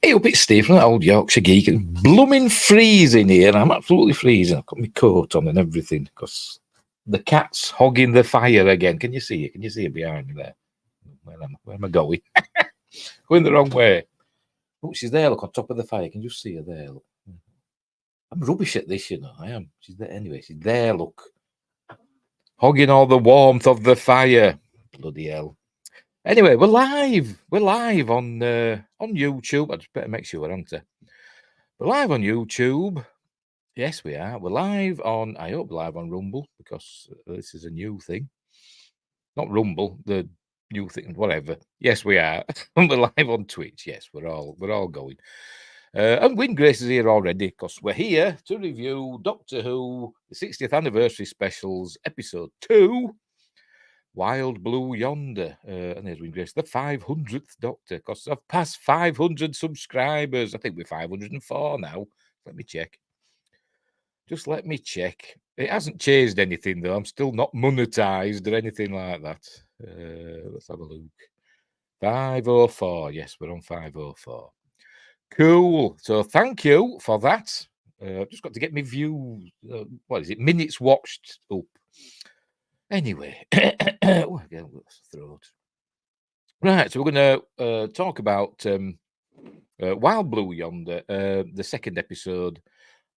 Hey up, it's Steve from that old Yorkshire Geek. It's blooming freezing here. I'm absolutely freezing. I've got my coat on and everything because the cat's hogging the fire again. Can you see it? Can you see it behind me there? Where am I going? Going the wrong way. Oh, she's there, look, on top of the fire. Can you see her there? Look. I'm rubbish at this, you know. I am. She's there anyway. She's there, look. Hogging all the warmth of the fire. Bloody hell. Anyway, we're live. We're live on YouTube. I just better make sure, aren't I? We're live on YouTube. Yes, we are. We're live on, I hope live on Rumble, because this is a new thing. Not Rumble, the new thing, whatever. Yes, we are. We're live on Twitch. Yes, we're all going. And Win Grace is here already, because we're here to review Doctor Who, the 60th anniversary specials, episode 2. Wild Blue Yonder, and there's Win Grace, the 500th Doctor, because I've passed 500 subscribers. I think we're 504 now. Let me check. Just let me check. It hasn't changed anything, though. I'm still not monetized or anything like that. Let's have a look. 504. Yes, we're on 504. Cool. So thank you for that. I've just got to get my view. What is it? Minutes watched up. Anyway, oh, again, throat. Right, so we're going to talk about Wild Blue Yonder, the second episode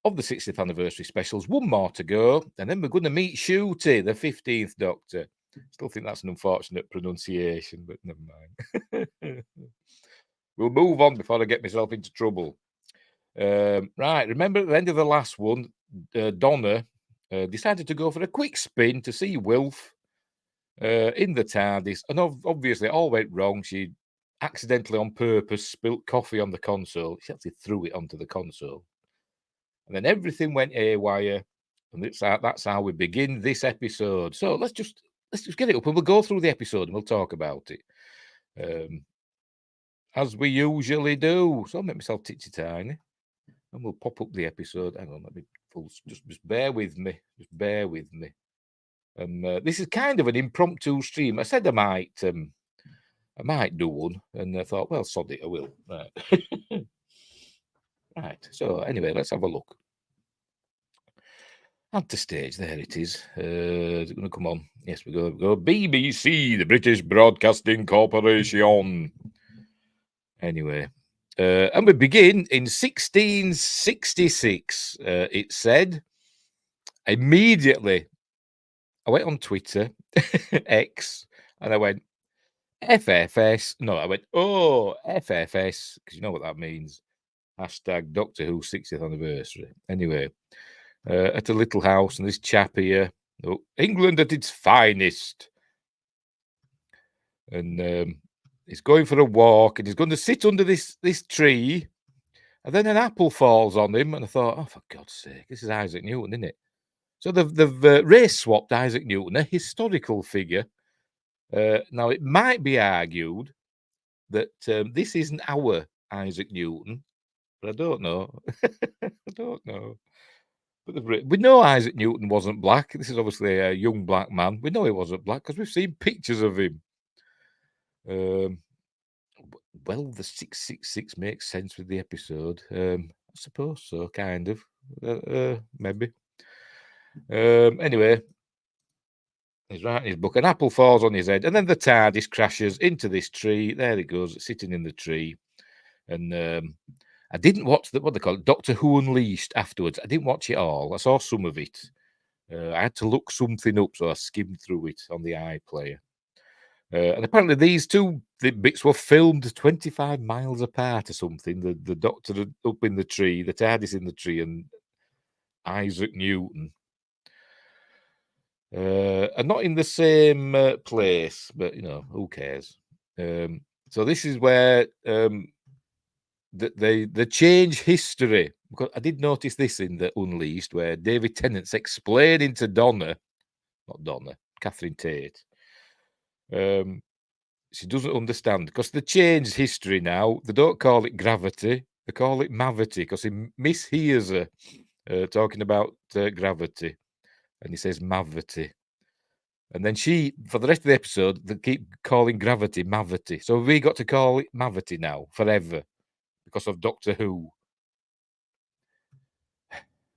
of the 60th anniversary specials. One more to go, and then we're going to meet Shooty, the 15th Doctor. Still think that's an unfortunate pronunciation, but never mind. We'll move on before I get myself into trouble. Right, remember at the end of the last one, Donna decided to go for a quick spin to see Wilf in the TARDIS, and obviously it all went wrong. She accidentally, on purpose, spilt coffee on the console. She actually threw it onto the console, and then everything went haywire. And that's how we begin this episode. So let's just get it up, and we'll go through the episode and we'll talk about it, as we usually do. So I'll make myself titchy tiny, and we'll pop up the episode. Hang on, let me just bear with me. Just bear with me. This is kind of an impromptu stream. I said I might do one, and I thought, well, sod it, I will. Right. Right. So anyway, let's have a look. Add to stage. There it is. Is it going to come on? Yes, we go. BBC, the British Broadcasting Corporation. Anyway, and we begin in 1666. It said immediately. I went on Twitter, X, and I went, FFS. No, I went, oh, FFS, because you know what that means. Hashtag Doctor Who 60th anniversary. Anyway, at a little house, and this chap here, England at its finest. And he's going for a walk, and he's going to sit under this tree, and then an apple falls on him, and I thought, oh, for God's sake, this is Isaac Newton, isn't it? So they've race swapped Isaac Newton, a historical figure. Now, it might be argued that this isn't our Isaac Newton, but I don't know. I don't know. But we know Isaac Newton wasn't black. This is obviously a young black man. We know he wasn't black because we've seen pictures of him. Well, the 666 makes sense with the episode. I suppose so, kind of. Maybe. Anyway, he's writing his book. An apple falls on his head, and then the TARDIS crashes into this tree. There it goes, sitting in the tree. And I didn't watch what they call it, Doctor Who Unleashed afterwards. I didn't watch it all. I saw some of it. I had to look something up, so I skimmed through it on the iPlayer. And apparently these two bits were filmed 25 miles apart or something. The Doctor up in the tree, the TARDIS in the tree, and Isaac Newton. And not in the same place, but, you know, who cares? So this is where they change history. Because I did notice this in the Unleashed, where David Tennant's explaining to Catherine Tate. She doesn't understand, because they changed history now. They don't call it gravity, they call it mavity, because he mishears her talking about gravity, and he says mavity. And then for the rest of the episode, they keep calling gravity mavity. So we got to call it mavity now, forever, because of Doctor Who.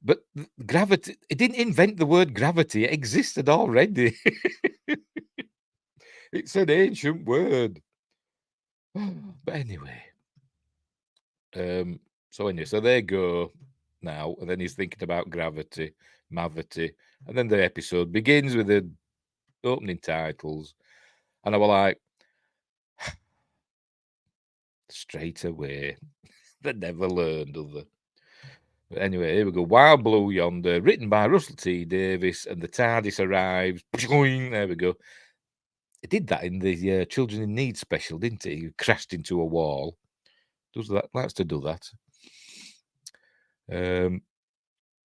But gravity, it didn't invent the word gravity. It existed already. It's an ancient word. But anyway. So they go now, and then he's thinking about gravity, mavity, and then the episode begins with the opening titles. And I was like, straight away. They never learned, do they? But anyway, here we go. Wild Blue Yonder, written by Russell T. Davies, and the TARDIS arrives. There we go. It did that in the Children in Need special, didn't it? He crashed into a wall. Does that? Likes to do that.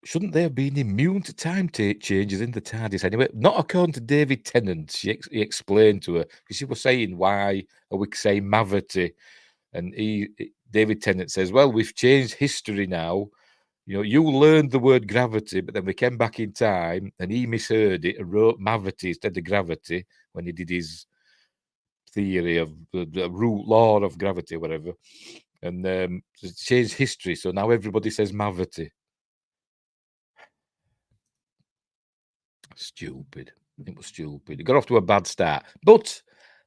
Shouldn't they have been immune to time changes in the TARDIS anyway? Not according to David Tennant. He explained to her, because she was saying, why are we saying mavity? And David Tennant says, well, we've changed history now. You know, you learned the word gravity, but then we came back in time and he misheard it and wrote mavity instead of gravity when he did his theory of the root law of gravity or whatever. And changed history. So now everybody says mavity. Stupid. It was stupid. It got off to a bad start. But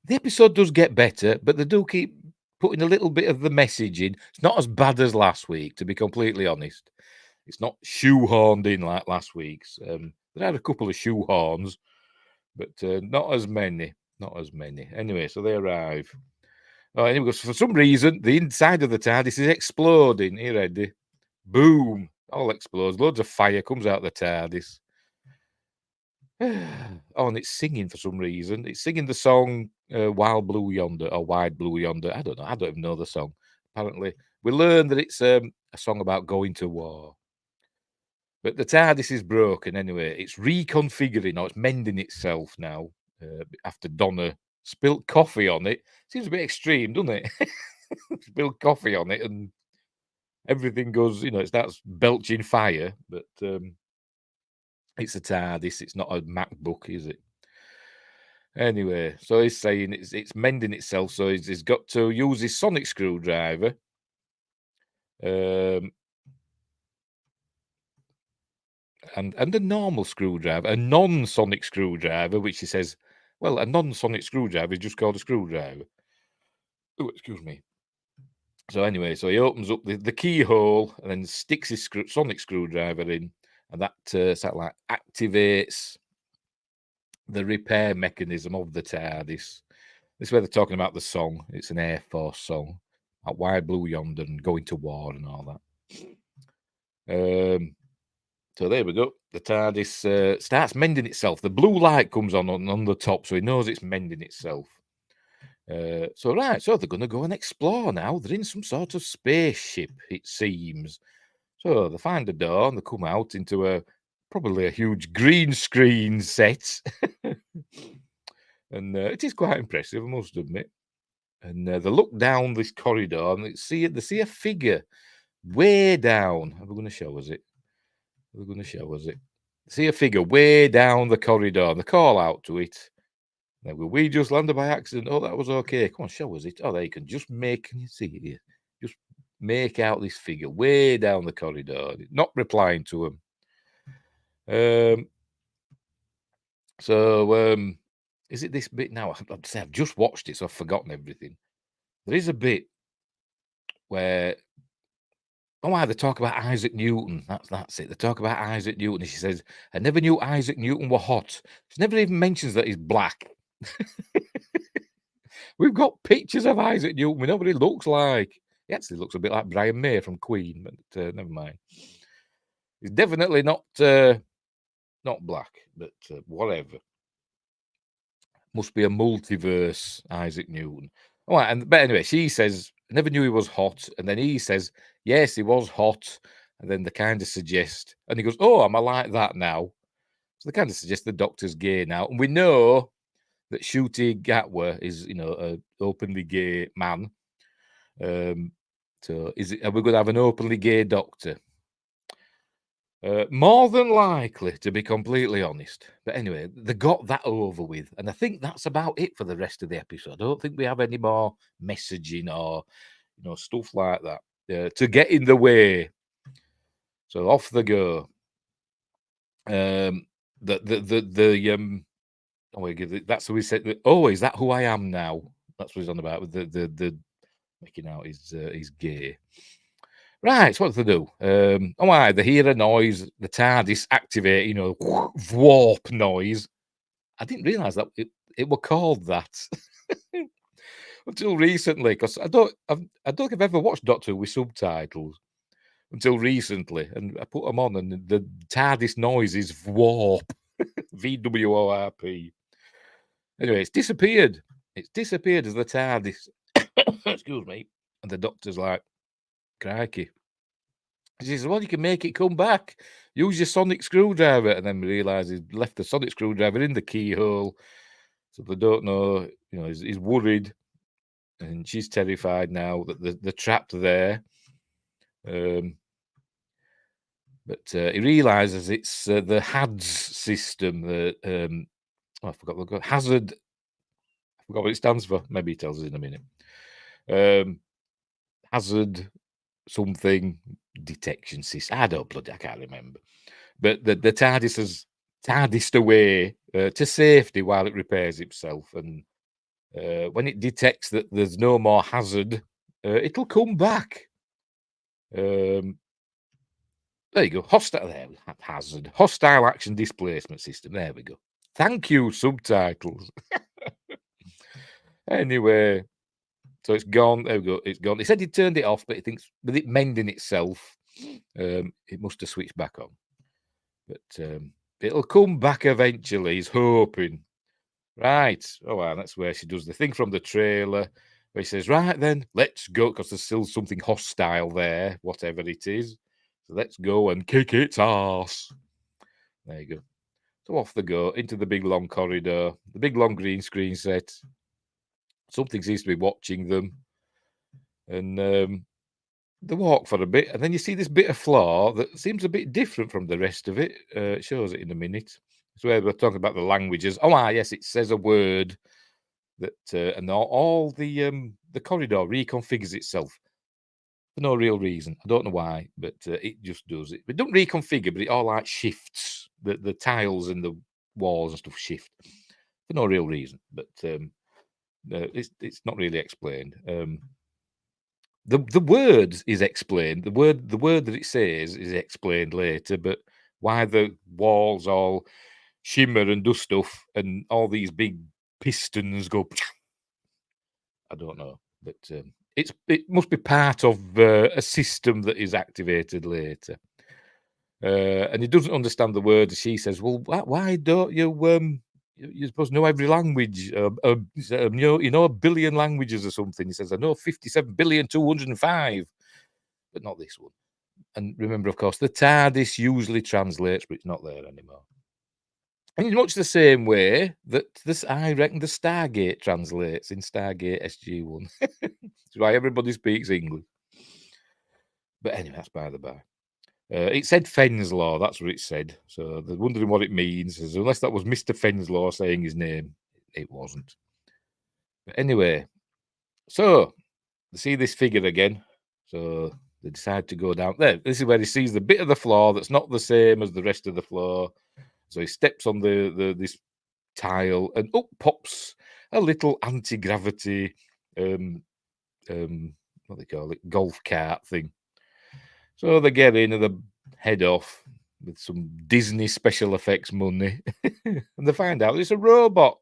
the episode does get better, but they do keep putting a little bit of the message in. It's not as bad as last week, to be completely honest. It's not shoehorned in like last week's. There are a couple of shoehorns, but not as many. Not as many. Anyway, so they arrive. Oh, anyway, for some reason, the inside of the TARDIS is exploding. Are you ready? Boom. All explodes. Loads of fire comes out of the TARDIS. Oh, and it's singing for some reason. It's singing the song Wild Blue Yonder or Wide Blue Yonder. I don't know. I don't even know the song. Apparently, we learned that it's a song about going to war. But the TARDIS is broken anyway. It's reconfiguring or it's mending itself now after Donna spilt coffee on it. Seems a bit extreme, doesn't it? Spilled coffee on it and everything goes, it starts belching fire. But it's a TARDIS. It's not a MacBook, is it? Anyway, so he's saying it's mending itself. So he's got to use his sonic screwdriver. And a normal screwdriver, a non-sonic screwdriver, which he says, well, a non-sonic screwdriver is just called a screwdriver. Oh, excuse me. So anyway, so he opens up the keyhole and then sticks his sonic screwdriver in, and that satellite activates the repair mechanism of the TARDIS. This is where they're talking about the song. It's an Air Force song, at Wide Blue Yonder and going to war and all that. So there we go. The TARDIS starts mending itself. The blue light comes on the top, so he knows it's mending itself. So they're going to go and explore now. They're in some sort of spaceship, it seems. So they find a door and they come out into probably a huge green screen set. And it is quite impressive, I must admit. And they look down this corridor and they see a figure way down. Are we going to show us it? They're going to show us it. See a figure way down the corridor, and they call out to it. They go, we just landed by accident. Oh, that was okay. Come on, show us it. Oh, there you can just make, can you see it here? Just make out this figure way down the corridor, not replying to him. Is it this bit now? I've just watched it, so I've forgotten everything. There is a bit where they talk about Isaac Newton. That's it. They talk about Isaac Newton. And she says, I never knew Isaac Newton were hot. She never even mentions that he's black. We've got pictures of Isaac Newton. We know what he looks like. He actually looks a bit like Brian May from Queen, but never mind. He's definitely not black, but whatever. Must be a multiverse Isaac Newton. All right, but anyway, she says, I never knew he was hot. And then he says, yes, he was hot. And then they kind of suggest, and he goes, oh, am I like that now? So they kind of suggest the Doctor's gay now. And we know that Ncuti Gatwa is, an openly gay man. So are we going to have an openly gay Doctor? More than likely, to be completely honest. But anyway, they got that over with. And I think that's about it for the rest of the episode. I don't think we have any more messaging or, stuff like that. to get in the way. So off they go. That's what he said. Oh, is that who I am now? That's what he's on about with the making out he's gay. Right, so what do they do? They hear a noise, the TARDIS activate, warp noise. I didn't realise that it were called that until recently, because I don't think I've ever watched Doctor Who with subtitles until recently, and I put them on, and the TARDIS noise is warp, VWORP. Anyway, it's disappeared. It's disappeared as the TARDIS. Excuse me. And the Doctor's like, crikey. He says, well, you can make it come back. Use your sonic screwdriver. And then we realise he's left the sonic screwdriver in the keyhole. So they don't know, he's worried. And she's terrified now that they're trapped there. But he realises it's the HADS system. I forgot the hazard. I forgot what it stands for. Maybe he tells us in a minute. Hazard something detection system. I can't remember. But the TARDIS has TARDISed away to safety while it repairs itself. And when it detects that there's no more hazard, it'll come back. There you go. Hostile action displacement system. There we go. Thank you, subtitles. Anyway, so it's gone. There we go. It's gone. He said he turned it off, but he thinks with it mending itself, it must have switched back on. But it'll come back eventually. He's hoping. Right. Oh, well, that's where she does the thing from the trailer where he says, right then, let's go, because there's still something hostile there, whatever it is. So let's go and kick its ass. There you go. So off they go into the big long corridor, the big long green screen set. Something seems to be watching them. And they walk for a bit, and then you see this bit of floor that seems a bit different from the rest of it. It shows it in a minute. It's where we're talking about the languages. Yes, it says a word that, and all the corridor reconfigures itself for no real reason. I don't know why, but it just does it. It don't reconfigure, but it all like shifts. The tiles and the walls and stuff shift for no real reason. But it's not really explained. The word is explained. The word that it says is explained later, but why the walls all shimmer and do stuff and all these big pistons go, I don't know. But it must be part of a system that is activated later. And he doesn't understand the word. She says, well, why don't you you're supposed to know every language. You know, a billion languages or something. He says, I know 57,205,000,000, but not this one. And remember, of course, the TARDIS usually translates, but it's not there anymore. And in much the same way that I reckon the Stargate translates in Stargate SG-1. That's why everybody speaks English. But anyway, that's by the by. It said Fenslaw, that's what it said. So they're wondering what it means. Unless that was Mr. Fenslaw saying his name, it wasn't. But anyway, so they see this figure again. So they decide to go down there. This is where he sees the bit of the floor that's not the same as the rest of the floor. So he steps on this tile, and up pops a little anti-gravity, what they call it, golf cart thing. So they get in and they head off with some Disney special effects money, and they find out it's a robot.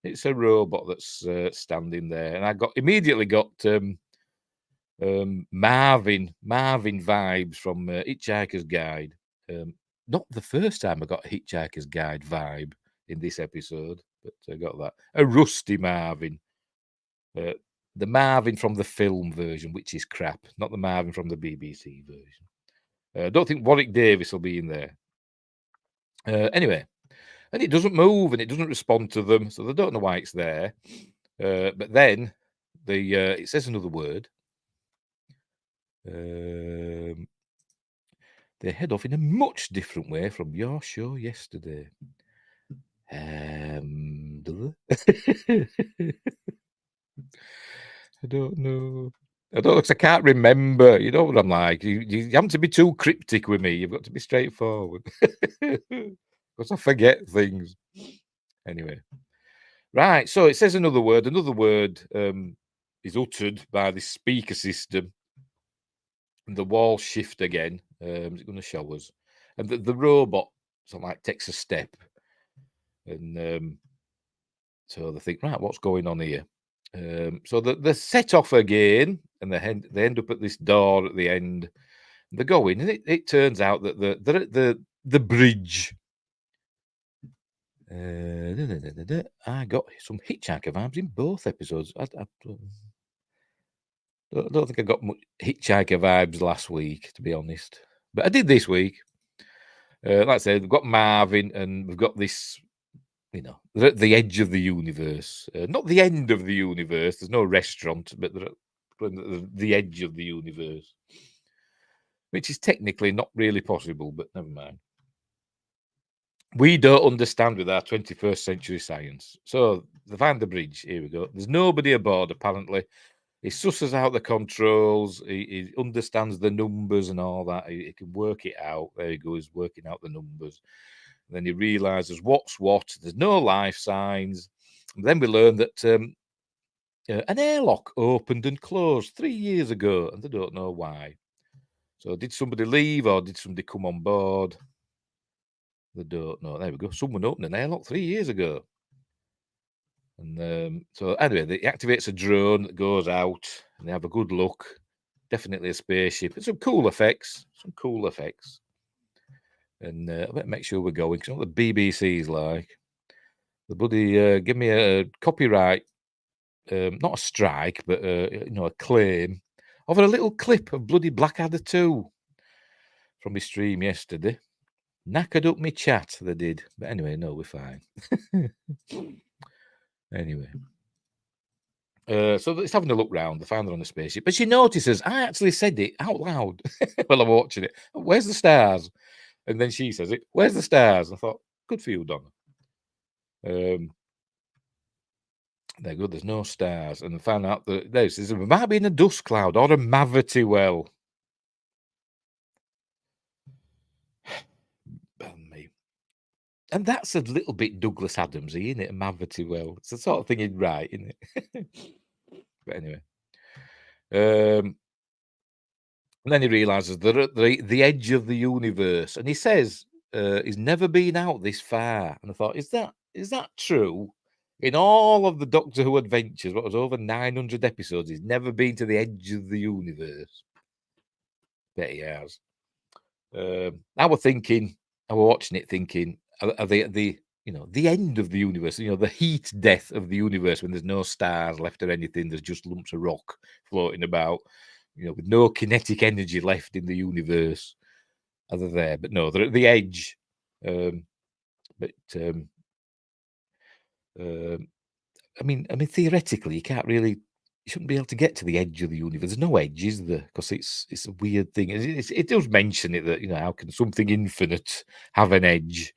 It's a robot that's standing there, and I immediately got Marvin vibes from Hitchhiker's Guide. Not the first time I got a Hitchhiker's Guide vibe in this episode, but I got that. A rusty Marvin. The Marvin from the film version, which is crap, not the Marvin from the BBC version. I don't think Warwick Davis will be in there. Anyway, and it doesn't move and it doesn't respond to them, so they don't know why it's there. But then it says another word. They head off in a much different way from your show yesterday. Do they? I don't know. I don't know, 'cause I can't remember. You know what I'm like? You haven't to be too cryptic with me. You've got to be straightforward. Because I forget things. Anyway. Right, so it says another word. Another word is uttered by the speaker system. And the walls shift again. Is it going to show us? And the robot sort of like takes a step. And so they think, right, what's going on here? So they're set off again, and they end up at this door at the end. They go in, and it turns out that they're at the bridge. I got some Hitchhiker vibes in both episodes. I don't think I got much Hitchhiker vibes last week, to be honest. But I did this week. Like I said, we've got Marvin, and we've got this, they're at the edge of the universe. Not the end of the universe. There's no restaurant, but they're at the edge of the universe. Which is technically not really possible, but never mind. We don't understand with our 21st century science. So they find the bridge. Here we go. There's nobody aboard, apparently. He susses out the controls. He understands the numbers and all that. He can work it out. There he goes, working out the numbers. And then he realizes what's what. There's no life signs. And then we learn that an airlock opened and closed 3 years ago, and they don't know why. So did somebody leave or did somebody come on board? They don't know. There we go. Someone opened an airlock 3 years ago. And so anyway, it activates a drone that goes out, and they have a good look. Definitely a spaceship. And some cool effects. And I better make sure we're going, because what the BBC's like. The bloody give me a copyright, not a strike, but a claim over a little clip of bloody Blackadder 2 from my stream yesterday. Knackered up my chat, they did. But anyway, no, we're fine. Anyway. So it's having a look round. They found her on the spaceship. But she notices, I actually said it out loud while I'm watching it. Where's the stars? And then she says it, where's the stars? I thought, good for you, Donna. They're good, there's no stars. And they found out that there might be in a dust cloud or a Mavity well. Me. And that's a little bit Douglas Adams-y, isn't it? A Mavity well. It's the sort of thing he'd write, isn't it? But anyway. And then he realizes they're at the edge of the universe. And he says he's never been out this far. And I thought, is that true? In all of the Doctor Who adventures, what was over 900 episodes, he's never been to the edge of the universe. Bet he has. I was watching it thinking, are they the end of the universe, the heat death of the universe when there's no stars left or anything, there's just lumps of rock floating about, with no kinetic energy left in the universe. Are they there? But no, they're at the edge. I mean, theoretically, you shouldn't be able to get to the edge of the universe. There's no edge, is there? Because it's a weird thing. It does mention it that how can something infinite have an edge?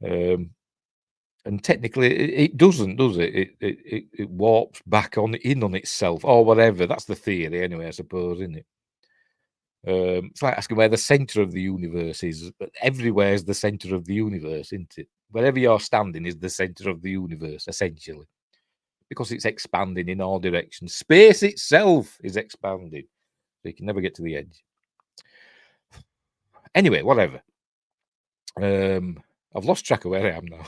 And technically, it doesn't, does it? It warps back in on itself or whatever. That's the theory, anyway. I suppose, isn't it? It's like asking where the center of the universe is, but everywhere is the center of the universe, isn't it? Wherever you're standing is the center of the universe, essentially, because it's expanding in all directions. Space itself is expanding, so you can never get to the edge. Anyway, whatever. I've lost track of where I am now.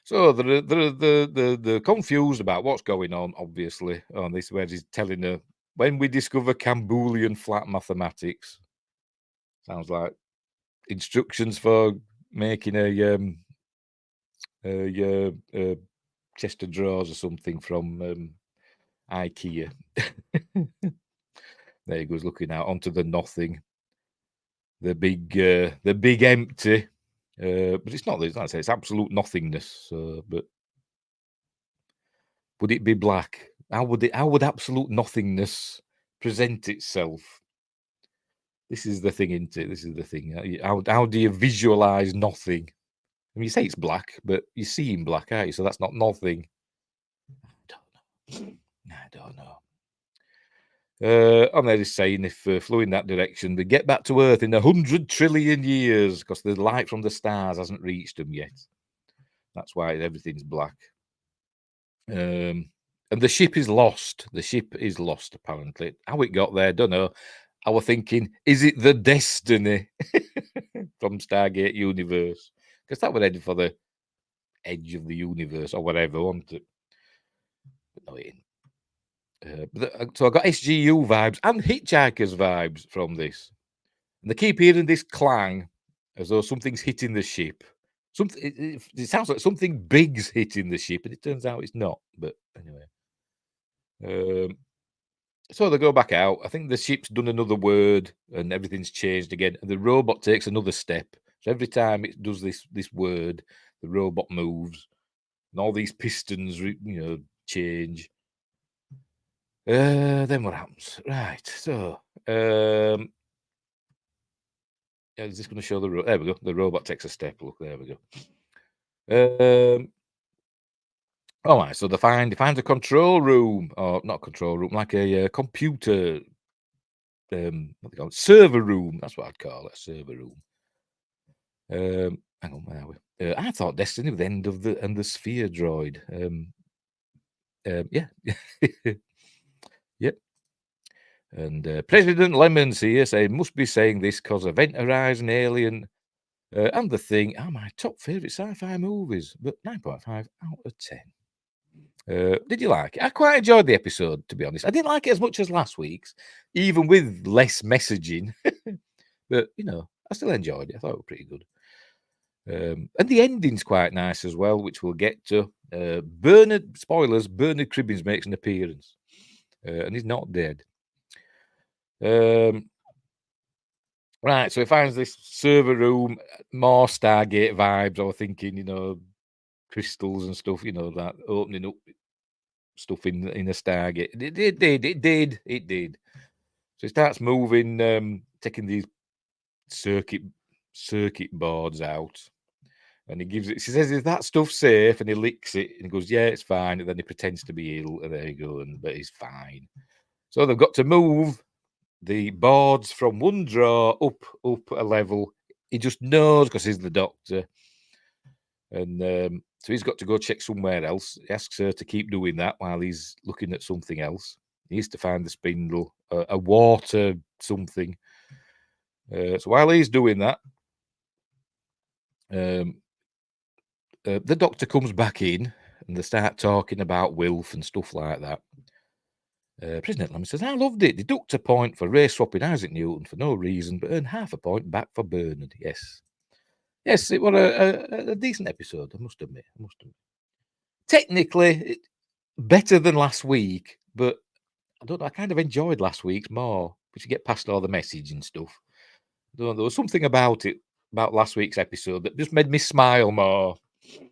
So they're confused about what's going on, obviously, on this, where he's telling her, when we discover Campbellian flat mathematics. Sounds like instructions for making a chest of drawers or something from IKEA. There he goes, looking out onto the nothing, the big empty. But it's not. It's absolute nothingness. But would it be black? How would absolute nothingness present itself? This is the thing, isn't it? This is the thing. How do you visualize nothing? I mean, you say it's black, but you see in black, aren't you? So that's not nothing. I don't know. I don't know. And they're just saying if flew in that direction, they get back to Earth in 100 trillion years because the light from the stars hasn't reached them yet. That's why everything's black. And the ship is lost. The ship is lost, apparently. How it got there, don't know. I was thinking, is it the Destiny from Stargate Universe? Because that would head for the edge of the universe or whatever, wasn't it? But no, it ain't. So I got SGU vibes and Hitchhikers vibes from this. And they keep hearing this clang as though something's hitting the ship. It sounds like something big's hitting the ship, and it turns out it's not. But anyway. So they go back out. I think the ship's done another word and everything's changed again. And the robot takes another step. So every time it does this word, the robot moves. And all these pistons, change. Then what happens? Right. So, is this going to show the there we go. The robot takes a step. Look, there we go. All right. So they find a control room, or not control room, like a computer. What they call it? Server room. That's what I'd call it. A server room. Hang on, where are we? I thought Destiny was the end of the sphere droid. Yeah. Yep. And President Lemons here saying, must be saying this because Event Horizon, Alien, and The Thing are my top favourite sci-fi movies, but 9.5 out of 10. Did you like it? I quite enjoyed the episode, to be honest. I didn't like it as much as last week's, even with less messaging. But, I still enjoyed it. I thought it was pretty good. And the ending's quite nice as well, which we'll get to. Bernard Cribbins makes an appearance. And he's not dead. Right, so he finds this server room, more Stargate vibes. I was thinking, crystals and stuff, that opening up stuff in a Stargate. It did. So he starts moving, taking these circuit boards out. And he gives it. He says, "Is that stuff safe?" And he licks it, and he goes, "Yeah, it's fine." And then he pretends to be ill, and there you go. But he's fine. So they've got to move the boards from one drawer up a level. He just knows because he's the doctor, and so he's got to go check somewhere else. He asks her to keep doing that while he's looking at something else. He needs to find the spindle, a water something. So while he's doing that, the doctor comes back in and they start talking about Wilf and stuff like that. President Lemon says, I loved it. Deduct a point for race swapping Isaac Newton for no reason, but earn half a point back for Bernard. Yes. Yes, it was a decent episode, I must admit. Technically, better than last week, but I don't know. I kind of enjoyed last week's more, but you get past all the message and stuff. There was something about last week's episode that just made me smile more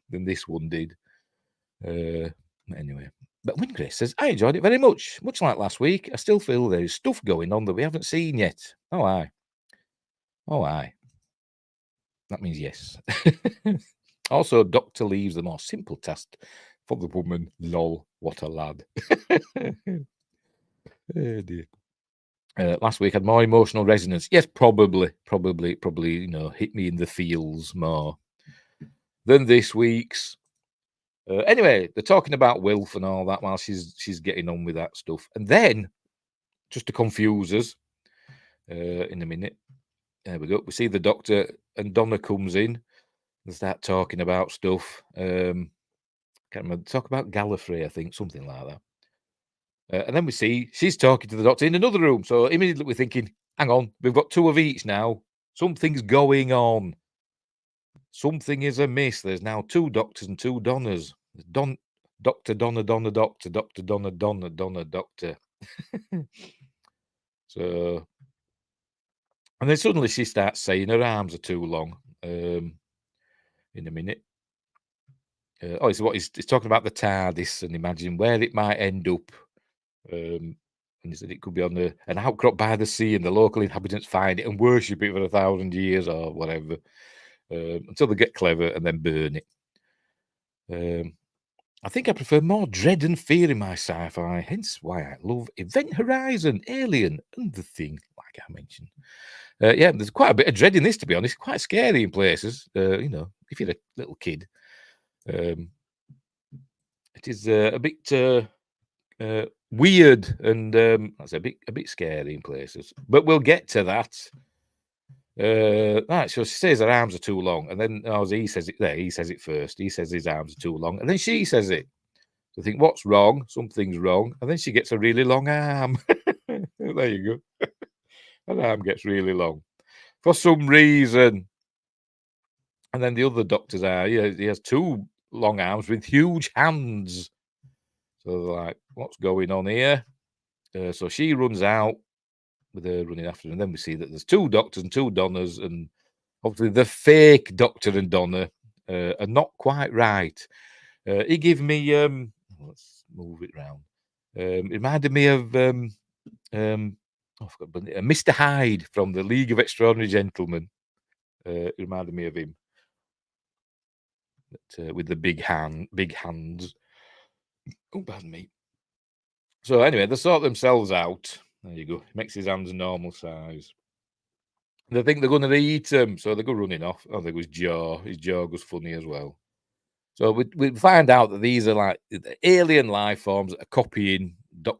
than this one did. Anyway, but Winggrace says, I enjoyed it very much. Much like last week, I still feel there is stuff going on that we haven't seen yet. Oh, aye. That means yes. Also, Doctor leaves the more simple task for the woman. Lol, what a lad. Oh, dear. Last week had more emotional resonance. Yes, probably, hit me in the feels more than this week's. Anyway, they're talking about Wilf and all that while she's getting on with that stuff. And then, just to confuse us, in a minute, there we go. We see the doctor and Donna comes in and start talking about stuff. Can't remember. Talk about Gallifrey, I think, something like that. And then we see she's talking to the doctor in another room. So immediately we're thinking, hang on, we've got two of each now. Something's going on. Something is amiss. There's now two doctors and two Donnas. Doctor Donna, Doctor, Doctor Donna, Doctor. So, and then suddenly she starts saying her arms are too long. In a minute. It's what he's talking about the TARDIS and imagine where it might end up. And he said it could be on an outcrop by the sea, and the local inhabitants find it and worship it for 1,000 years or whatever, until they get clever and then burn it. I think I prefer more dread and fear in my sci-fi, hence why I love Event Horizon, Alien, and The Thing, like I mentioned. Yeah, there's quite a bit of dread in this, to be honest. Quite scary in places. If you're a little kid, it is a bit weird and that's a bit scary in places. But we'll get to that. Right, so she says her arms are too long, and then he says it there. He says it first. He says his arms are too long, and then she says it. So I think, what's wrong? Something's wrong, and then she gets a really long arm. There you go. Her arm gets really long for some reason. And then the other doctors are, he has two long arms with huge hands. So they're like, what's going on here? So she runs out with her running after her, and then we see that there's two doctors and two Donners, and obviously the fake Doctor and Donna are not quite right. He gave me, let's move it round. It reminded me of, Mr. Hyde from the League of Extraordinary Gentlemen. It reminded me of him. With the big hands. Oh, pardon me. So anyway, they sort themselves out. There you go. Makes his hands normal size. They think they're going to eat him, so they go running off. I think it was jaw. His jaw goes funny as well. So we find out that these are like the alien life forms that are copying the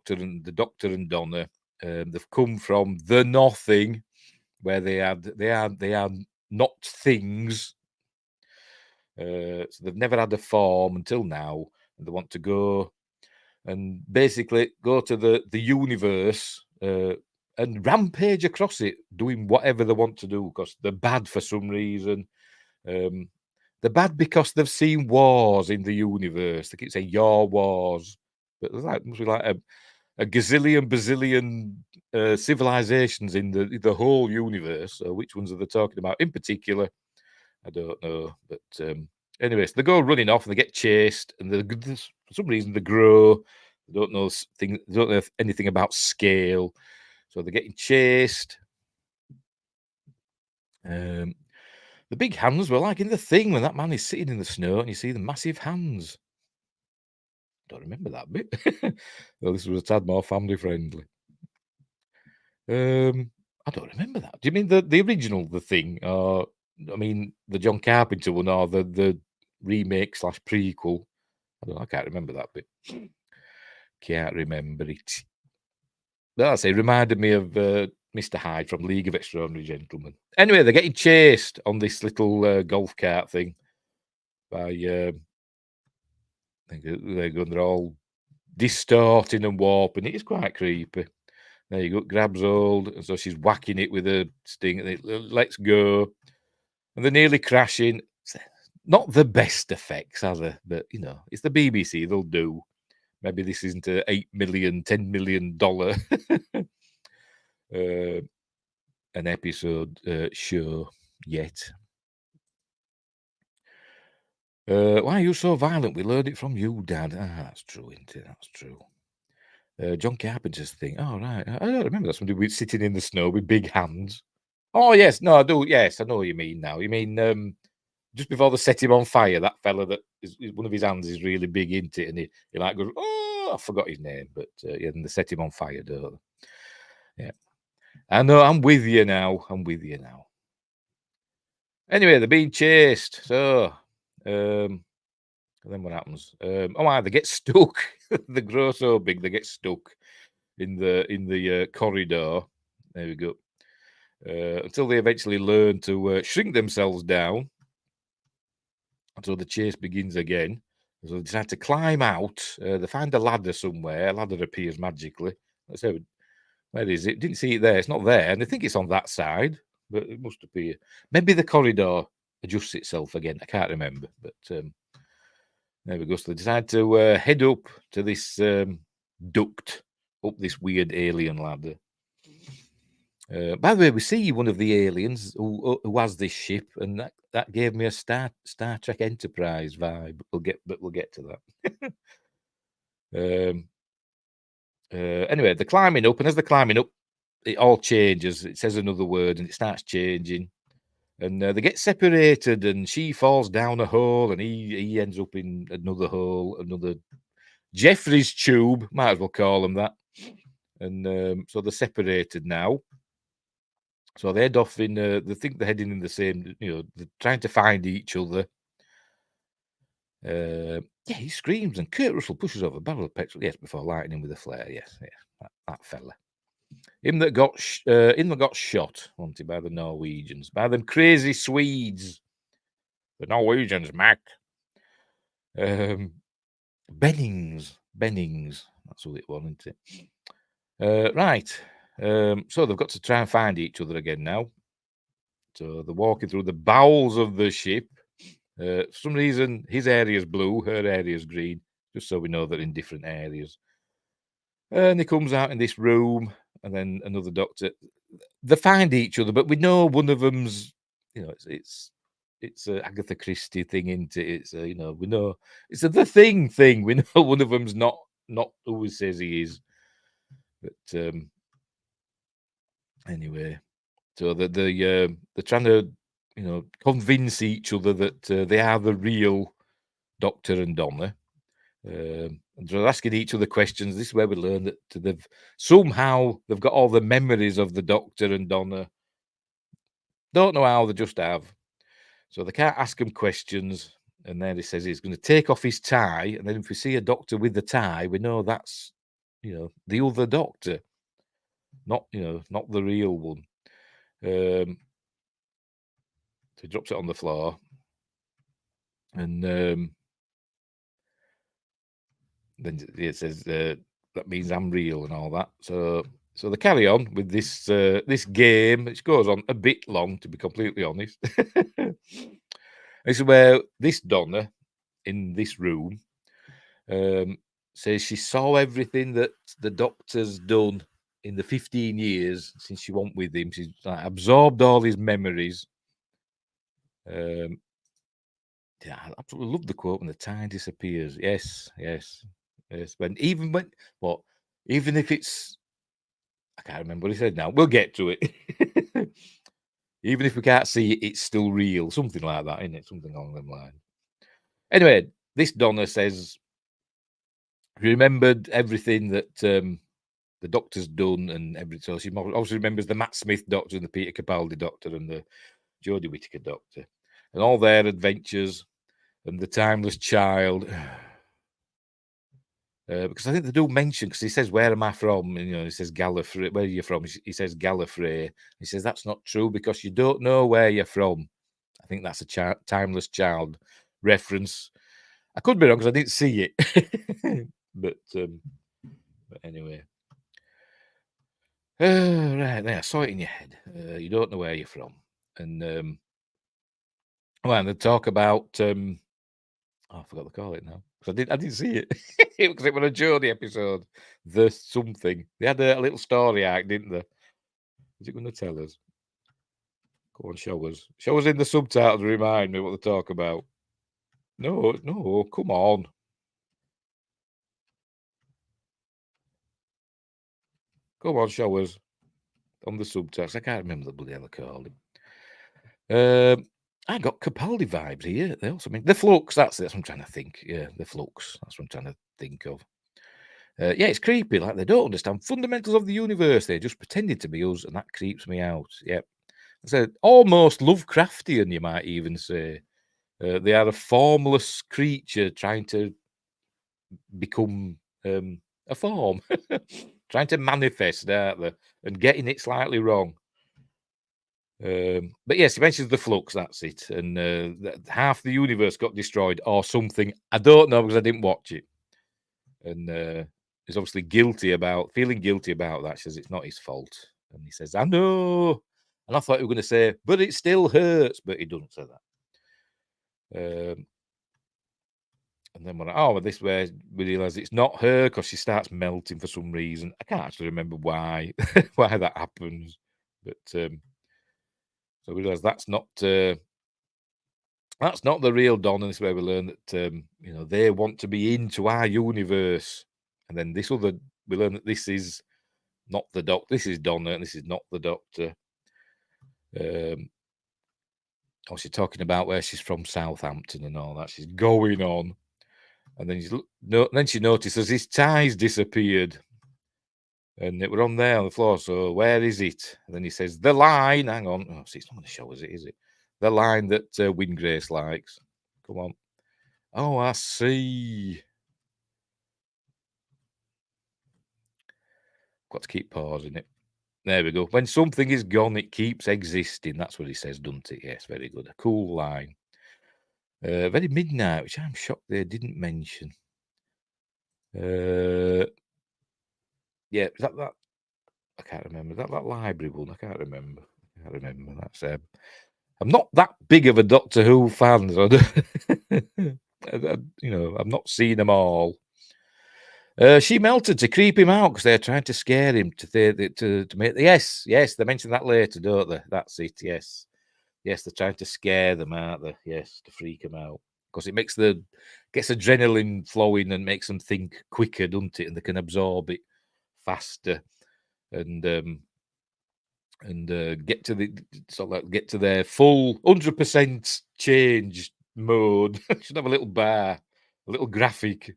Doctor and Donna. They've come from the nothing, where they are not things. So they've never had a form until now, and they want to go and basically go to the universe and rampage across it, doing whatever they want to do because they're bad for some reason. They're bad because they've seen wars in the universe. They keep saying your wars, but there's must be like a gazillion, bazillion civilizations in the whole universe. So which ones are they talking about in particular? I don't know, but anyways, they go running off and they get chased, and for some reason they grow. They don't know They don't know anything about scale, so they're getting chased. The big hands were like in The Thing when that man is sitting in the snow and you see the massive hands. Don't remember that bit. Well, this was a tad more family friendly. I don't remember that. Do you mean the original The Thing, or I mean the John Carpenter one, or the remake / prequel? I don't know. I can't remember that bit. Can't remember it. But I say, reminded me of Mr. Hyde from League of Extraordinary Gentlemen. Anyway, they're getting chased on this little golf cart thing by. They're all distorting and warping. It is quite creepy. There you go. Grabs hold, and so she's whacking it with a sting, and it lets go, and they're nearly crashing. Not the best effects, are they? But it's the BBC. They'll do. Maybe this isn't a $8 million, $10 million an episode show yet. Why are you so violent? We learned it from you, Dad. That's true, isn't it? That's true. John Carpenter's thing. Oh, right. I don't remember that. Somebody sitting in the snow with big hands. Oh, yes. No, I do. Yes, I know what you mean now. You mean just before they set him on fire, that fella that one of his hands is really big into it, and he like goes, oh, I forgot his name, but yeah, and they set him on fire, don't they? Yeah. I know, I'm with you now. Anyway, they're being chased. So, and then what happens? They get stuck. They grow so big, they get stuck in the corridor. There we go. Until they eventually learn to shrink themselves down. So the chase begins again. So they decide to climb out. They find a ladder somewhere. A ladder appears magically. Let's say, where is it? Didn't see it there. It's not there. And they think it's on that side, but it must appear. Maybe the corridor adjusts itself again. I can't remember. But there we go. So they decide to head up to this duct, up this weird alien ladder. By the way, we see one of the aliens who has this ship, and that gave me a Star Trek Enterprise vibe. We'll get to that. Anyway, they're climbing up, and as they're climbing up, it all changes. It says another word, and it starts changing. And they get separated, and she falls down a hole, and he ends up in another hole, another Jeffrey's tube, might as well call them that. And so they're separated now. So they head off in, they think they're heading in the same, they're trying to find each other. Yeah, he screams, and Kurt Russell pushes over a barrel of petrol. Yes, before lighting him with a flare. Yes, that fella. Him that got shot, wanted by the Norwegians, by them crazy Swedes. The Norwegians, Mac. Bennings. That's who it was, isn't it? Right. So they've got to try and find each other again now. So they're walking through the bowels of the ship. For some reason, his area's blue, her area's green, just so we know they're in different areas. And he comes out in this room, and then another doctor. They find each other, but we know one of them's, it's a Agatha Christie thing, isn't it? It's we know it's a the thing. We know one of them's not who he says he is. But anyway, so they're trying to convince each other that they are the real Doctor and Donna. And they're asking each other questions. This is where we learn that they've got all the memories of the Doctor and Donna. Don't know how, they just have. So they can't ask him questions. And then he says he's going to take off his tie. And then if we see a doctor with the tie, we know that's, the other doctor, not the real one. So he drops it on the floor. And then it says, that means I'm real and all that. So they carry on with this this game, which goes on a bit long, to be completely honest. This is where this Donna in this room says she saw everything that the Doctor's done in the 15 years since she went with him. She's absorbed all his memories. Yeah, I absolutely love the quote when the time disappears. Yes. Even if it's, I can't remember what he said now. We'll get to it. Even if we can't see it, it's still real. Something like that, isn't it? Something along them lines. Anyway, this Donna says she remembered everything that the Doctor's done and everything. So she obviously remembers the Matt Smith Doctor and the Peter Capaldi Doctor and the Jodie Whittaker Doctor and all their adventures and the Timeless Child. Because I think they do mention, because he says, "Where am I from?" And, he says Gallifrey. Where are you from? He says Gallifrey. He says that's not true because you don't know where you're from. I think that's a Timeless Child reference. I could be wrong because I didn't see it, but anyway. Right there, I saw it in your head. You don't know where you're from, and they talk about. I forgot to call it now because I didn't see it because it was a Jodie episode. The something they had a little story arc, didn't they? Is it going to tell us? Go on, show us. Show us in the subtitles. Remind me what they talk about. No, come on. Come on, show us on the subtitles. I can't remember the bloody hell they called it. I got Capaldi vibes here. They also mean the Flux. That's what I'm trying to think. Yeah, the Flux. That's what I'm trying to think of. Yeah, it's creepy. Like they don't understand fundamentals of the universe. They're just pretending to be us, and that creeps me out. Yep. So almost Lovecraftian, you might even say. They are a formless creature trying to become a form, trying to manifest, aren't they? And getting it slightly wrong. But yes, he mentions the Flux, that's it. And half the universe got destroyed or something. I don't know because I didn't watch it. And he's obviously feeling guilty about that. She says it's not his fault. And he says, I know. And I thought he was going to say, but it still hurts. But he doesn't say that. And then this way we realise it's not her because she starts melting for some reason. I can't actually remember why that happens. But so we realise that's not the real Donna. This is where we learn that they want to be into our universe. And then we learn that this is not the Doctor. This is Donna, and this is not the Doctor. Oh, she's talking about where she's from, Southampton and all that. She's going on. And then then she notices his tie's disappeared. And it were on there on the floor. So where is it? And then he says, the line. Hang on. Oh, see, it's not going to show us it, is it? The line that Windgrace likes. Come on. Oh, I see. Got to keep pausing it. There we go. When something is gone, it keeps existing. That's what he says, doesn't it? Yes, very good. A cool line. Very midnight, which I'm shocked they didn't mention. Yeah, is that? I can't remember. That library one. I can't remember. That's I'm not that big of a Doctor Who fan. So I've not seen them all. She melted to creep him out because they're trying to scare him to make. Yes, they mention that later, don't they? That's it. Yes, they're trying to scare them, aren't they? Yes, to freak them out because it gets adrenaline flowing and makes them think quicker, doesn't it? And they can absorb it faster and get to their full 100% change mode. Should have a little bar, a little graphic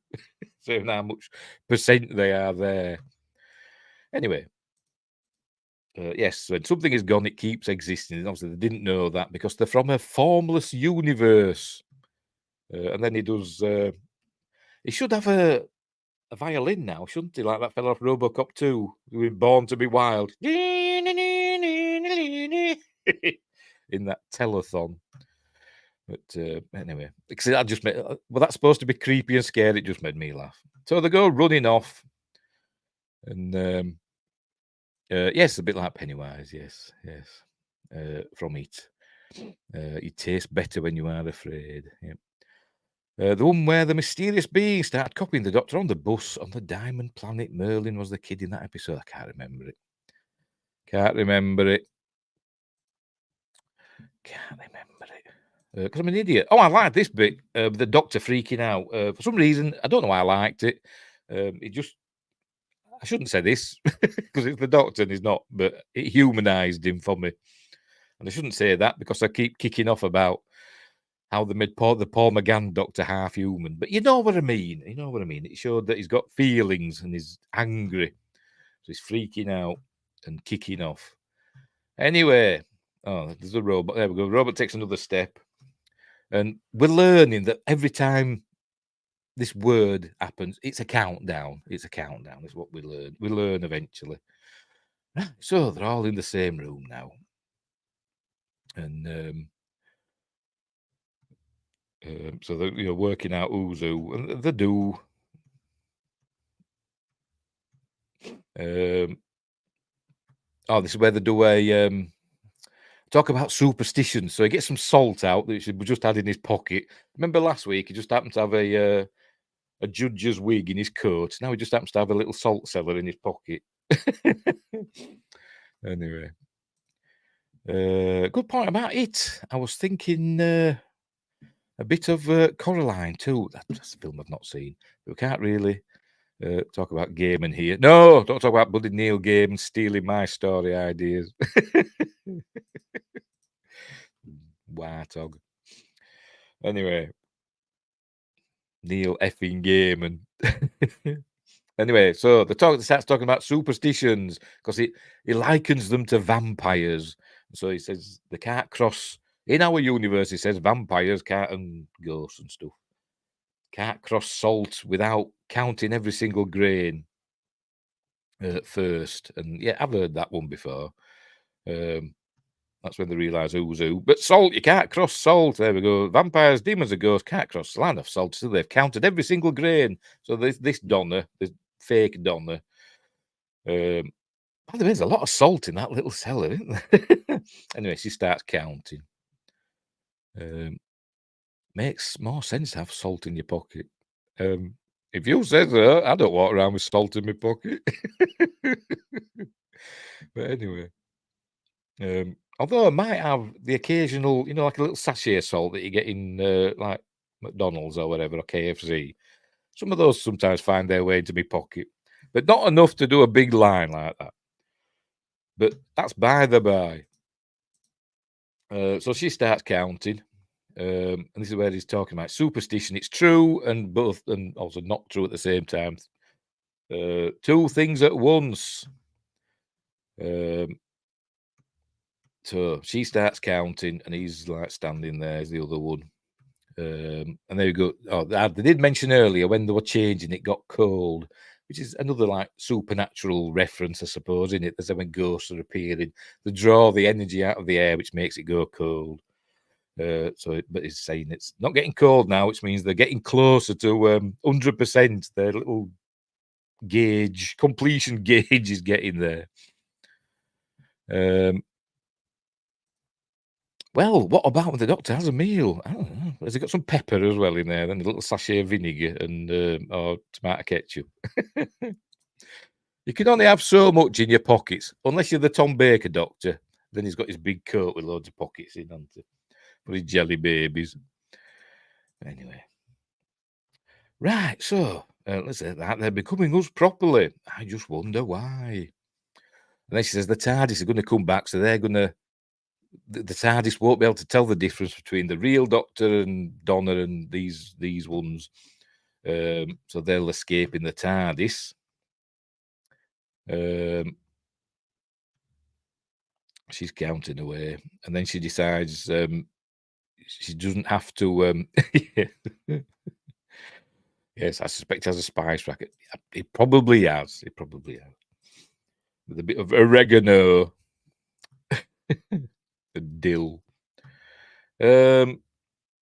saying how much percent they are there. Anyway, yes, when something is gone, it keeps existing. And obviously, they didn't know that because they're from a formless universe. And then he does. He should have a violin now, shouldn't he? Like that fella off RoboCop 2, who was Born to Be Wild. In that telethon. But anyway, because that just made, that's supposed to be creepy and scary. It just made me laugh. So they go running off, and yes, a bit like Pennywise. Yes, from it. You taste better when you are afraid. Yep. The one where the mysterious being started copying the Doctor on the bus on the Diamond Planet. Merlin was the kid in that episode. I can't remember it. Because I'm an idiot. Oh, I like this bit. The Doctor freaking out. For some reason, I don't know why I liked it. I shouldn't say this because it's the Doctor and he's not, but it humanised him for me. And I shouldn't say that because I keep kicking off about how they made the Paul McGann Doctor half human. But you know what I mean. It showed that he's got feelings and he's angry. So he's freaking out and kicking off. Anyway, there's a robot. There we go. Robot takes another step. And we're learning that every time this word happens, it's a countdown. It's what we learn. We learn eventually. So they're all in the same room now. And so they're working out who's who. And they do. This is where they do a... talk about superstitions. So he gets some salt out that he just had in his pocket. Remember last week, he just happened to have a judge's wig in his coat. Now he just happens to have a little salt cellar in his pocket. Anyway, good point about it. I was thinking a bit of Coraline too. That's a film I've not seen. We can't really talk about Gaiman here. No, don't talk about bloody Neil Gaiman stealing my story ideas. Warthog. Anyway, Neil effing Gaiman. Anyway, so starts talking about superstitions because he likens them to vampires. So he says they can't cross in our universe. He says vampires can't, and ghosts and stuff, can't cross salt without counting every single grain first. And yeah, I've heard that one before. That's when they realise who's who. But salt, you can't cross salt. There we go. Vampires, demons, and ghosts can't cross the land of salt. So they've counted every single grain. So this Donna, this fake Donna. By the way, there's a lot of salt in that little cellar, isn't there? Anyway, she starts counting. Makes more sense to have salt in your pocket. If you say so, I don't walk around with salt in my pocket. But anyway. Although I might have the occasional, like a little sachet of salt that you get in like McDonald's or whatever, or KFC. Some of those sometimes find their way into my pocket, but not enough to do a big line like that. But that's by the by. So she starts counting. And this is where he's talking about superstition. It's true and both, and also not true at the same time. Two things at once. So she starts counting, and he's like standing there as the other one. And there you go. Oh, they did mention earlier when they were changing, it got cold, which is another like supernatural reference, I suppose, in it. There's when ghosts are appearing, they draw the energy out of the air, which makes it go cold. But he's saying it's not getting cold now, which means they're getting closer to 100%. Their little completion gauge is getting there. Well, what about the doctor has a meal? I don't know. Has he got some pepper as well in there? Then a little sachet of vinegar and or tomato ketchup. You can only have so much in your pockets, unless you're the Tom Baker doctor. Then he's got his big coat with loads of pockets in, hasn't he? For his jelly babies. Anyway. Right, so let's say that they're becoming us properly. I just wonder why. And then she says the TARDIS is going to come back, so they're going to. The TARDIS won't be able to tell the difference between the real Doctor and Donna and these ones. So they'll escape in the TARDIS. She's counting away, and then she decides she doesn't have to. Yes, I suspect he has a spice racket. It probably has. It probably has. With a bit of oregano, the dill.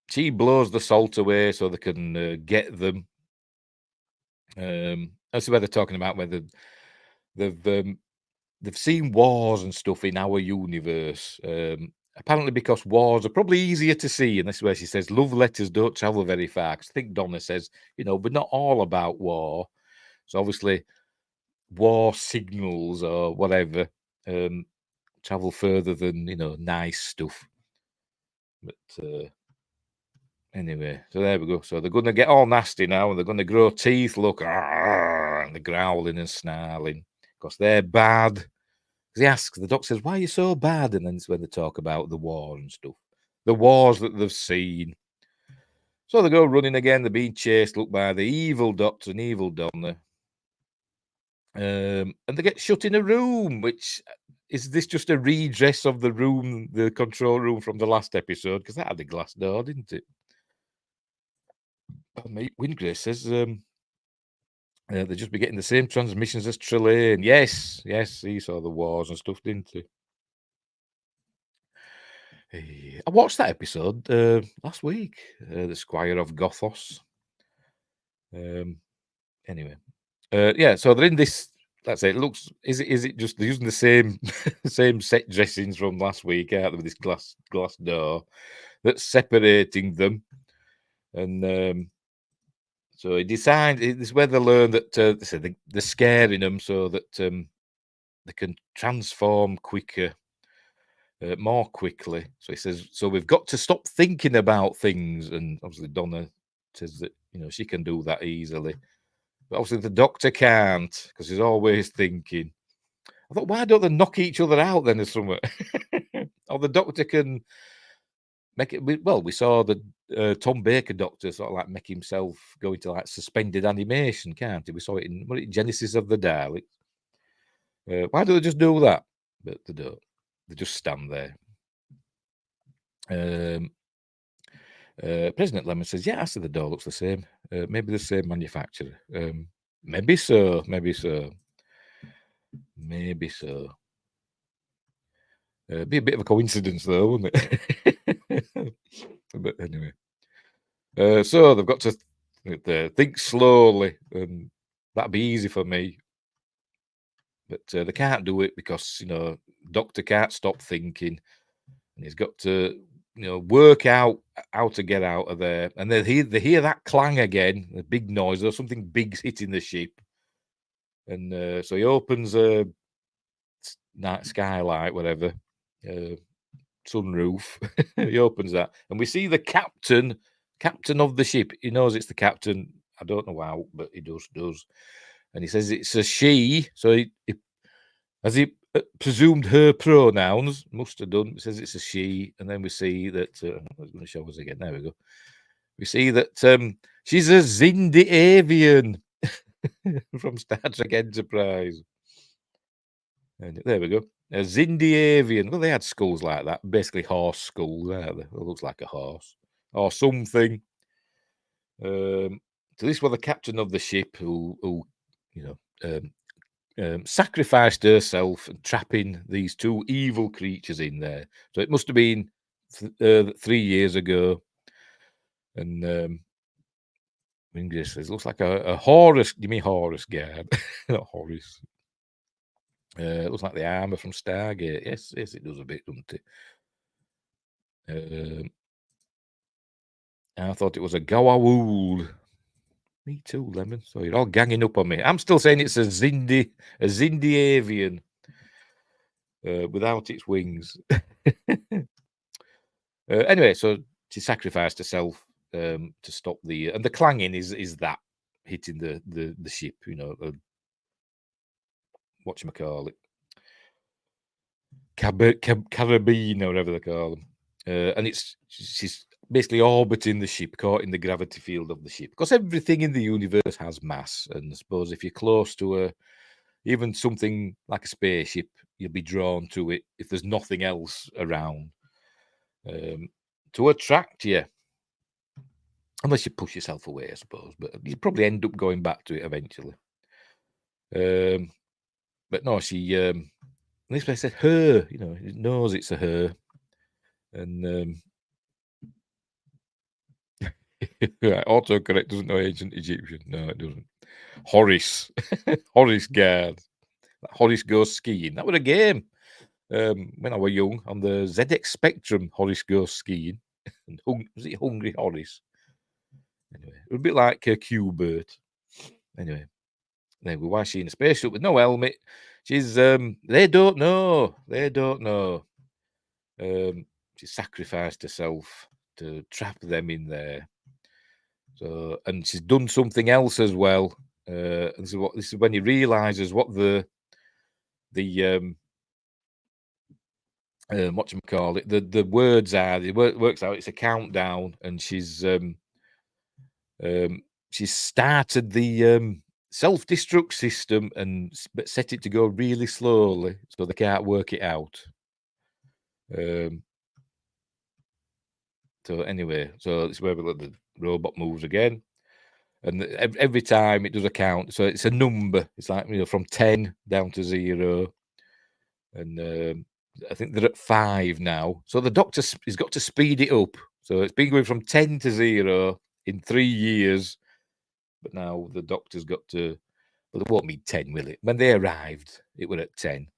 She blows the salt away so they can get them. That's where they're talking about whether they've seen wars and stuff in our universe. Apparently, because wars are probably easier to see, and this is where she says love letters don't travel very far. I think Donna says, we're not all about war. So obviously, war signals or whatever travel further than nice stuff. But anyway, so there we go. So they're going to get all nasty now, and they're going to grow teeth. Look, and they're growling and snarling because they're bad. He asks, the doctor says, why are you so bad? And then it's when they talk about the war and stuff, the wars that they've seen. So they go running again. They're being chased, look, by the evil doctor and evil Donna. And they get shut in a room, which is this just a redress of the room, the control room from the last episode? Because that had a glass door, didn't it? Mate Windgrace says they'll just be getting the same transmissions as Trelane. Yes, he saw the wars and stuff, didn't he? I watched that episode last week, the Squire of Gothos. Anyway, so they're in this. Let's say it looks. Is it just they're using the same same set dressings from last week out with this glass door that's separating them, and so he decides this is where they learn that they're scaring them so that they can transform quicker. More quickly. So he says, so we've got to stop thinking about things. And obviously Donna says that, she can do that easily. But obviously the doctor can't because he's always thinking. I thought, why don't they knock each other out then or something? Or the doctor can make it, we saw the Tom Baker doctor sort of like make himself go into like suspended animation, can't he? We saw it in Genesis of the Daleks. Why don't they just do that? But they don't. They just stand there. President Lemon says, yeah, I said the door looks the same. Maybe the same manufacturer. Maybe so. Maybe so. Be a bit of a coincidence, though, wouldn't it? But anyway. So they've got to think slowly, and that'd be easy for me. But they can't do it because, Doctor can't stop thinking. And he's got to, work out how to get out of there. And they hear that clang again, the big noise, or something big's hitting the ship. And so he opens a night skylight, whatever, sunroof. He opens that, and we see the captain of the ship. He knows it's the captain. I don't know how, but he does. And he says it's a she. So as he presumed her pronouns. Must have done. It says it's a she, and then we see that. I was going to show us again. There we go. We see that she's a Zindi avian from Star Trek Enterprise. And there we go. A Zindi avian. Well, they had skulls like that, basically horse skulls. It looks like a horse or something. So this was the captain of the ship who sacrificed herself and trapping these two evil creatures in there. So it must have been 3 years ago. And English, it looks like a Horus. Give me Horus guard, not Horus. It looks like the armor from Stargate. Yes, it does a bit, doesn't it? I thought it was a Goa'uld. Me too, Lemon. So you're all ganging up on me. I'm still saying it's a Zindi avian without its wings. Anyway, so she sacrificed herself to stop and the clanging is that hitting the ship. Whatchamacallit, Carabine or whatever they call them, and she's basically orbiting the ship, caught in the gravity field of the ship, because everything in the universe has mass, and I suppose if you're close to even something like a spaceship, you'll be drawn to it if there's nothing else around to attract you, unless you push yourself away, I suppose, but you probably end up going back to it eventually. But no, she this place said her, it knows it's a her. And autocorrect doesn't know ancient Egyptian. No, it doesn't. Horace. Horace guard. Horace goes skiing. That was a game when I was young on the ZX Spectrum. Horace goes skiing. And was it Hungry Horace? Anyway, it was a bit like Q-Bert. Anyway, then why is she in a spaceship with no helmet? She's they don't know. She sacrificed herself to trap them in there. So, and she's done something else as well. And this is when he realizes what the whatchamacallit, the words are. It works out. It's a countdown, and she's started the self-destruct system but set it to go really slowly so they can't work it out. So anyway, so it's where the robot moves again, and every time it does a count. So it's a number. It's like from 10 down to 0, and I think they're at 5 now. So the doctor has got to speed it up. So it's been going from 10 to 0 in 3 years, but now the doctor's got to. Well, it won't be 10, will it? When they arrived, it were at 10,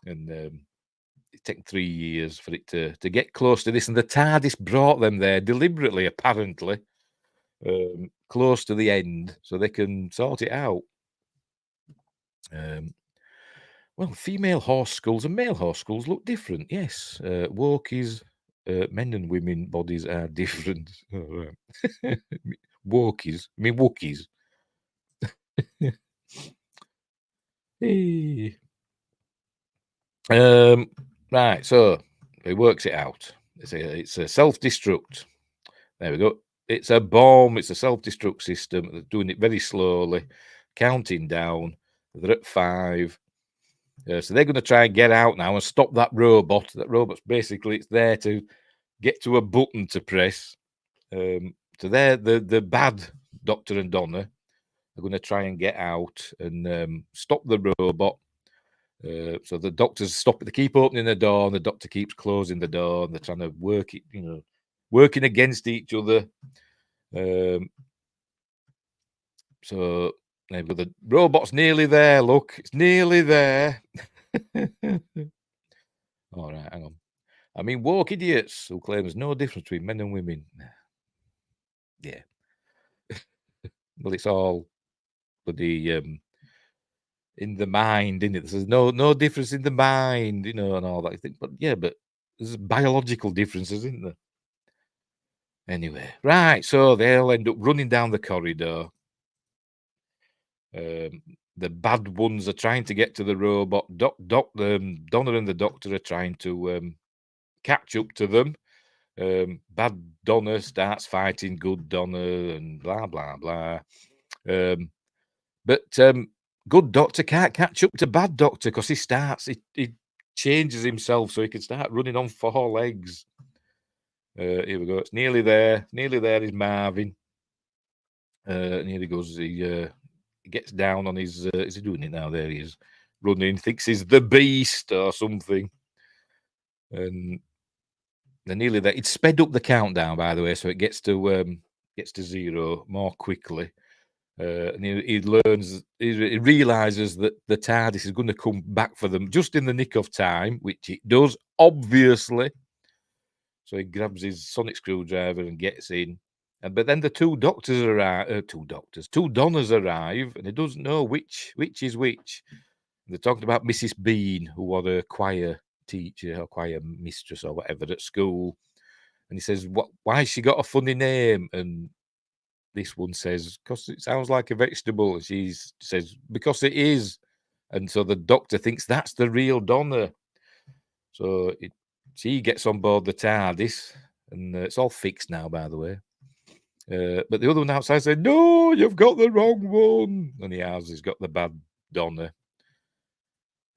and it took 3 years for it to get close to this. And the TARDIS brought them there deliberately, apparently, close to the end, so they can sort it out. Well, female horse skulls and male horse skulls look different. Yes, Wokies, men and women bodies are different. Oh, right. Wokies, I mean Wookiees. Hey. Right, so it works it out. It's a self-destruct. There we go. It's a bomb. It's a self-destruct system. They're doing it very slowly, counting down. They're at 5. So they're going to try and get out now and stop that robot. That robot's basically, it's there to get to a button to press. So they're the bad Doctor and Donna are going to try and get out and stop the robot. So the doctors stop it. They keep opening the door, and the doctor keeps closing the door, and they're trying to work it, working against each other. So the robot's nearly there. Look, it's nearly there. All right, hang on. I mean, woke idiots who claim there's no difference between men and women. Yeah. Well, it's all bloody in the mind, isn't it? There's no difference in the mind, and all that. But yeah, but there's biological differences, isn't there? Anyway, right. So they'll end up running down the corridor. the bad ones are trying to get to the robot. Donna and the Doctor are trying to catch up to them. Bad Donna starts fighting good Donna and blah, blah, blah. But good Doctor can't catch up to bad Doctor because he changes himself so he can start running on 4 legs. Here we go. It's nearly there. Nearly there is Marvin. And here he goes. He gets down on his. Is he doing it now? There he is, running. Thinks he's the Beast or something. And they're nearly there. It's sped up the countdown, by the way, so it gets to 0 more quickly. And he learns. He realizes that the TARDIS is going to come back for them just in the nick of time, which it does, obviously. So he grabs his sonic screwdriver and gets in. But then the 2 doctors arrive. 2 Donnas arrive, and he doesn't know which is which. They're talking about Mrs. Bean, who was a choir teacher or choir mistress or whatever at school. And he says, why has she got a funny name? And this one says, because it sounds like a vegetable. And she says, because it is. And so the Doctor thinks that's the real Donna. So she gets on board the TARDIS, and it's all fixed now, by the way. But the other one outside said, no, you've got the wrong one. And he's got the bad Donna.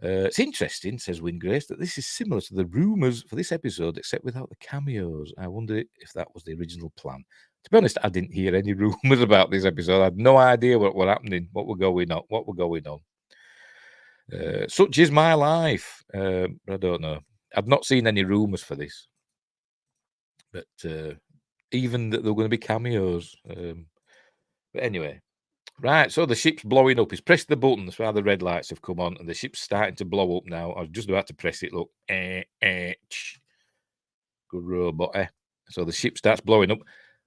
It's interesting, says Wingrace, that this is similar to the rumours for this episode, except without the cameos. I wonder if that was the original plan. To be honest, I didn't hear any rumours about this episode. I had no idea what were happening, what were going on. Such is my life. I don't know. I've not seen any rumours for this. But even that there were going to be cameos. But anyway. Right, so the ship's blowing up. He's pressed the button. That's why the red lights have come on, and the ship's starting to blow up now. I was just about to press it. Look. Good robot, eh? So the ship starts blowing up.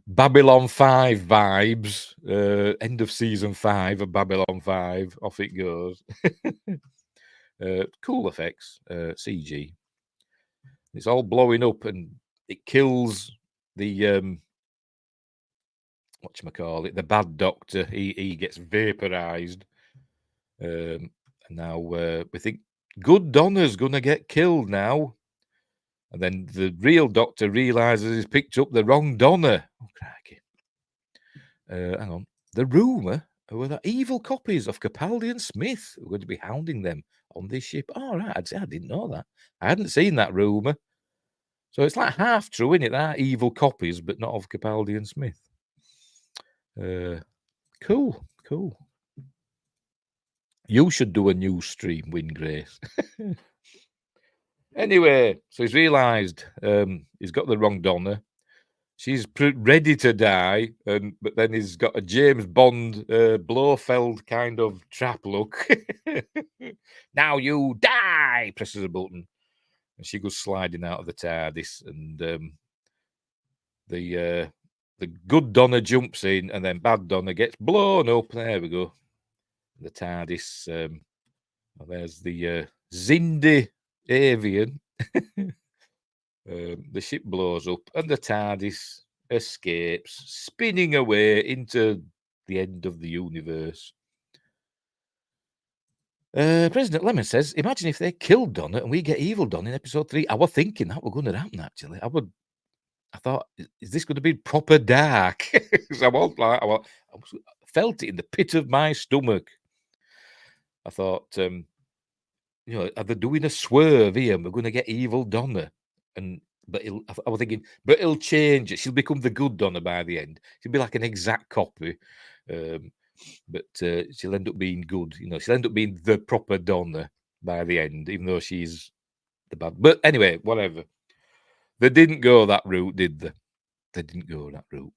Babylon 5 vibes. End of season 5 of Babylon 5. Off it goes. Cool effects. CG. It's all blowing up, and it kills the whatchamacallit, the bad Doctor. He gets vaporized. And now we think good Donna's gonna get killed now. And then the real Doctor realizes he's picked up the wrong Donna. Oh, crikey. Hang on. The rumour were that evil copies of Capaldi and Smith were going to be hounding them on this ship. Oh, right. I didn't know that. I hadn't seen that rumour. So it's like half true, isn't it? That evil copies, but not of Capaldi and Smith. Cool. You should do a news stream, Wingrace. Anyway, so he's realised he's got the wrong Donna. She's ready to die, but then he's got a James Bond Blofeld kind of trap look. Now you die! Presses a button, and she goes sliding out of the TARDIS, and the good Donna jumps in, and then bad Donna gets blown up. There we go. The TARDIS. There's the Zindi Avian. The ship blows up, and the TARDIS escapes, spinning away into the end of the universe. President Lemon says, imagine if they killed Donna and we get evil Donna in episode 3. I was thinking that was going to happen, actually. I thought, is this going to be proper dark? I felt it in the pit of my stomach. I thought, are they doing a swerve here? And we're going to get evil Donna. But I was thinking, but it'll change it. She'll become the good Donna by the end. She'll be like an exact copy. But she'll end up being good. She'll end up being the proper Donna by the end, even though she's the bad. But anyway, whatever. They didn't go that route, did they? They didn't go that route.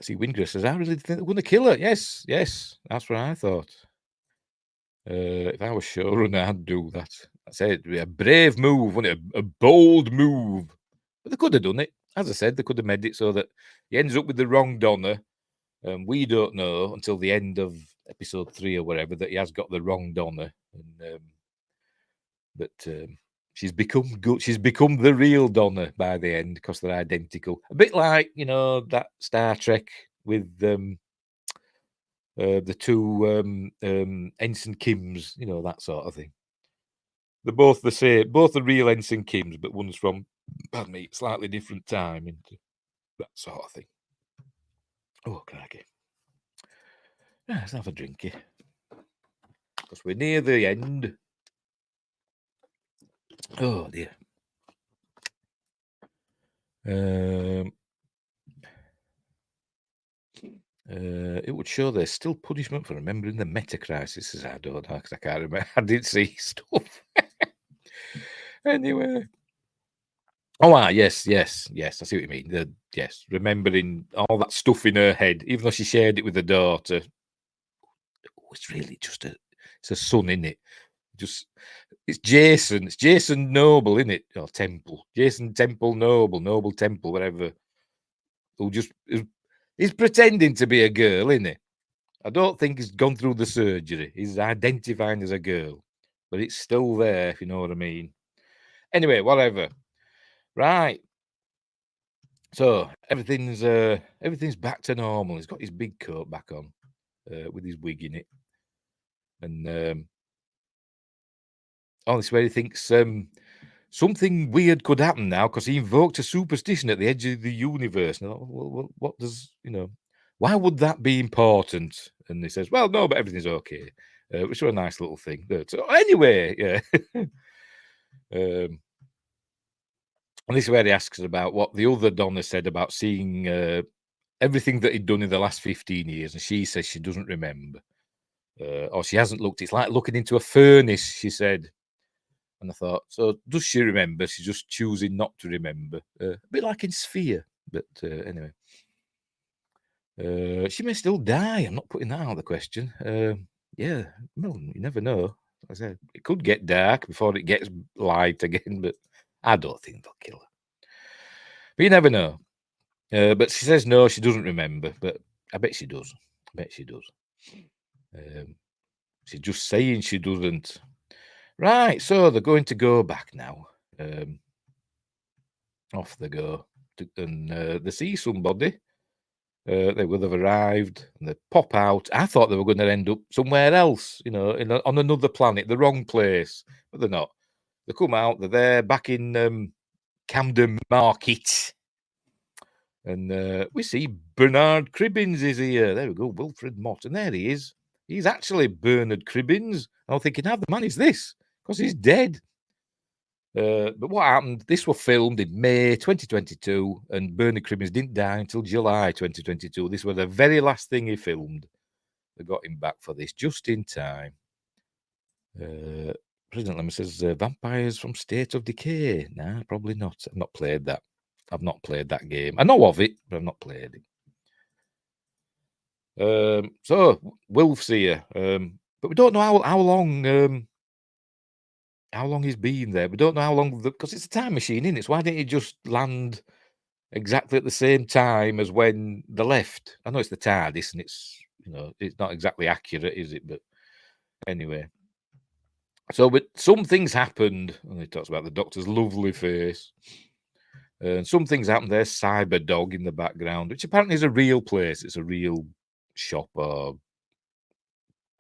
See, Wingrace says, I really think they're going to kill her. Yes, that's what I thought. If I was showrunner, I'd do that. I said it'd be a brave move, wouldn't it? A bold move. But they could have done it. As I said, they could have made it so that he ends up with the wrong Donna. We don't know until the end of episode 3 or whatever that he has got the wrong Donna. But she's become good. She's become the real Donna by the end because they're identical. A bit like, that Star Trek with the two Ensign Kims, you know, that sort of thing. They're both the same, both the real Ensign Kims, but one's from, pardon me, slightly different time, and that sort of thing. Oh, crikey. Let's have a drinky. Because we're near the end. Oh, dear. It would show there's still punishment for remembering the meta crisis. I don't know, because I can't remember. I didn't see stuff. Anyway. Oh, yes. I see what you mean. Yes, remembering all that stuff in her head, even though she shared it with her daughter. Oh, it's really just it's a son, isn't it? It's Jason. It's Jason Noble, isn't it? Or Temple. Jason Temple Noble, Noble Temple, whatever. He's pretending to be a girl, isn't he? I don't think he's gone through the surgery. He's identifying as a girl, but it's still there, if you know what I mean. Anyway, whatever. Right. So everything's back to normal. He's got his big coat back on, with his wig in it, and this is where he thinks something weird could happen now because he invoked a superstition at the edge of the universe. And I thought, well, what does why would that be important? And he says, well, no, but everything's okay, which was a nice little thing. So anyway, yeah. And this is where he asks about what the other Donna said about seeing everything that he'd done in the last 15 years. And she says she doesn't remember. Or she hasn't looked. It's like looking into a furnace, she said. And I thought, so does she remember? She's just choosing not to remember. A bit like in Sphere. But anyway. She may still die. I'm not putting that out of the question. Yeah, well, you never know. Like I said, it could get dark before it gets light again, but I don't think they'll kill her. But you never know. But she says no, she doesn't remember. But I bet she does. She's just saying she doesn't. Right, so they're going to go back now. Off they go. And they see somebody. They would have arrived and they pop out. I thought they were going to end up somewhere else, on another planet, the wrong place. But they're not. They come out, they're there back in Camden Market. And we see Bernard Cribbins is here. There we go, Wilfred Mott. And there he is. He's actually Bernard Cribbins. I'm thinking, how the man is this? Because he's dead. But what happened? This was filmed in May 2022, and Bernard Cribbins didn't die until July 2022. This was the very last thing he filmed. They got him back for this just in time. President Lemon says vampires from State of Decay. Nah, probably not. I've not played that. I've not played that game. I know of it, but I've not played it. So Wilf's here, but we don't know how long. How long he's been there? We don't know how long because it's a time machine, isn't it? So why didn't he just land exactly at the same time as when they left? I know it's the TARDIS, and it's not exactly accurate, is it? But anyway, but some things happened, and he talks about the Doctor's lovely face. And some things happened. There's Cyber Dog in the background, which apparently is a real place. It's a real shop, or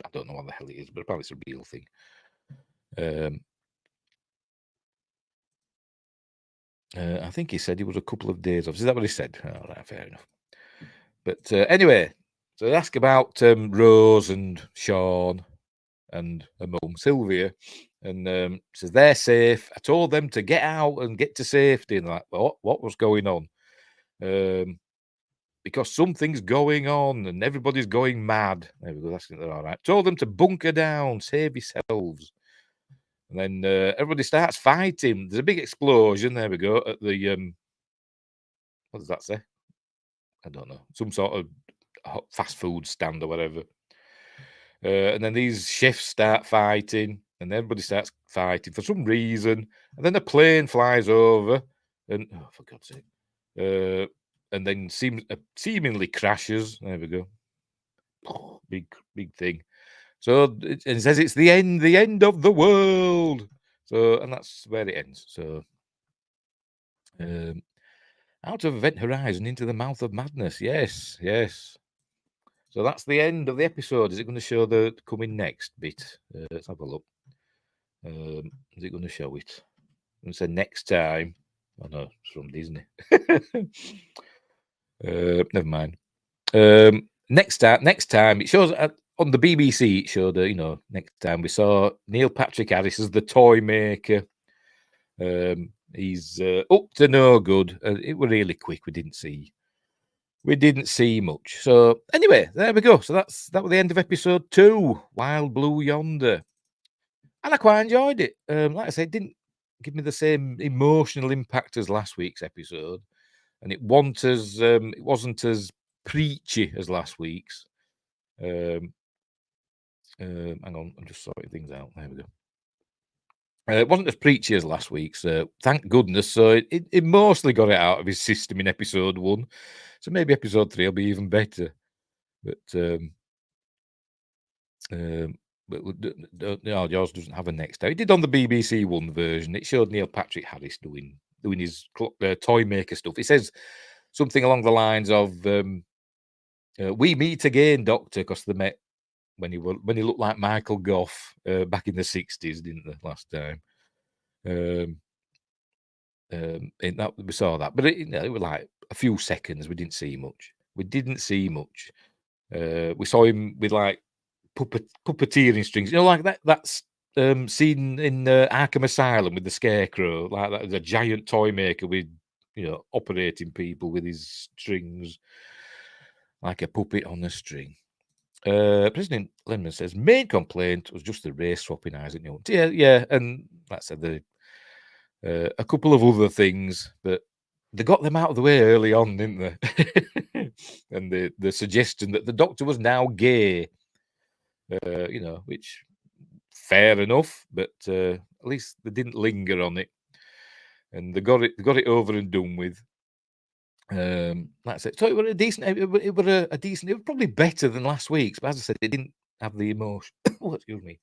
I don't know what the hell it is, but apparently it's a real thing. I think he said he was a couple of days off. Is that what he said? All right, fair enough. But anyway, so they ask about Rose and Sean and her mum, Sylvia, and says they're safe. I told them to get out and get to safety. And like, what was going on? Because something's going on and everybody's going mad. There we go. That's they're all right. Told them to bunker down, save yourselves. And then everybody starts fighting. There's a big explosion. There we go. At the what does that say? I don't know. Some sort of fast food stand or whatever. And then these chefs start fighting, and everybody starts fighting for some reason. And then a plane flies over, and oh, for God's sake! And then seemingly crashes. There we go. Oh, big thing. So it says it's the end of the world. So, and that's where it ends. So, out of Event Horizon into the mouth of madness. Yes. So that's the end of the episode. Is it going to show the coming next bit? Let's have a look. Is it going to show it? I'm going to say next time. Oh no, it's from Disney. Never mind. Next time it shows on the BBC. It showed, next time we saw Neil Patrick Harris as the toy maker. He's up to no good. It was really quick. We didn't see much. So anyway, there we go. So that was the end of episode 2, Wild Blue Yonder, and I quite enjoyed it. Like I said, it didn't give me the same emotional impact as last week's episode, and it wasn't as preachy as last week's. Hang on, I'm just sorting things out. There we go. It wasn't as preachy as last week's. Thank goodness. So it mostly got it out of his system in episode 1. So maybe episode 3 will be even better. But no, yours doesn't have a next time. It did on the BBC One version. It showed Neil Patrick Harris doing his toy maker stuff. It says something along the lines of "We meet again, Doctor," because they met when he looked like Michael Gough back in the 60s, didn't they, last time? We saw that, but it was like a few seconds. We didn't see much. We saw him with like puppeteering strings, like that's seen in Arkham Asylum with the Scarecrow, like that. The giant toy maker with operating people with his strings like a puppet on a string. President Lenman says main complaint was just the race swapping Isaac Newton. Yeah, and like I said, a couple of other things, but they got them out of the way early on, didn't they? And the suggestion that the Doctor was now gay, which fair enough, but at least they didn't linger on it, and they got it over and done with. That's it. So it was a decent. It was probably better than last week's, but as I said, it didn't have the emotion. Oh, excuse me.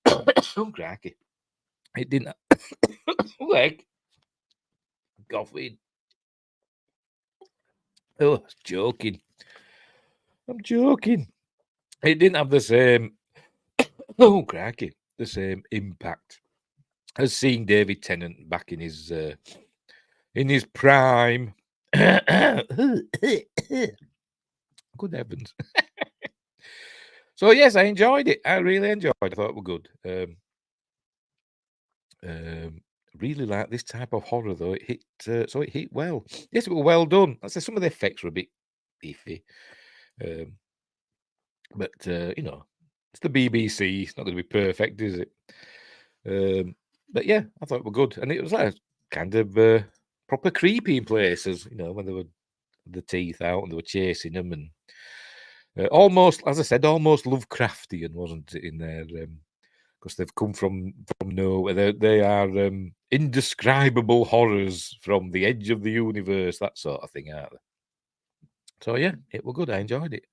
Oh, cracky! It didn't. Like coughing. Oh, joking. I'm joking. It didn't have the same. Oh, cracky! The same impact as seeing David Tennant back in his prime. Good heavens. So yes, I enjoyed it. I really enjoyed it. I thought it was good. Really like this type of horror though. It hit well. Yes, it was well done. I say some of the effects were a bit iffy. But it's the BBC. It's not going to be perfect, is it? But yeah, I thought it was good, and it was like kind of proper creepy in places. When they were the teeth out and they were chasing them, and almost, as I said, almost Lovecraftian, wasn't it? In there, because they've come from nowhere. They are indescribable horrors from the edge of the universe, that sort of thing, aren't they? So yeah, it was good. I enjoyed it.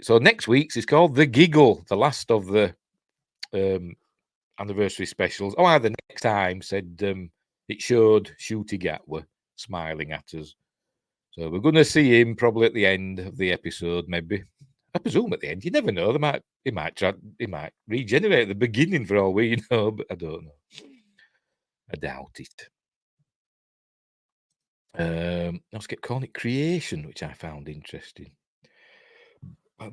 So next week's is called The Giggle, the last of the anniversary specials. Oh, the next time said it showed Shooty Gatwa smiling at us. So we're going to see him probably at the end of the episode, maybe. I presume at the end. You never know. He might regenerate at the beginning for all we know, but I don't know. I doubt it. Let's get calling it Creation, which I found interesting. I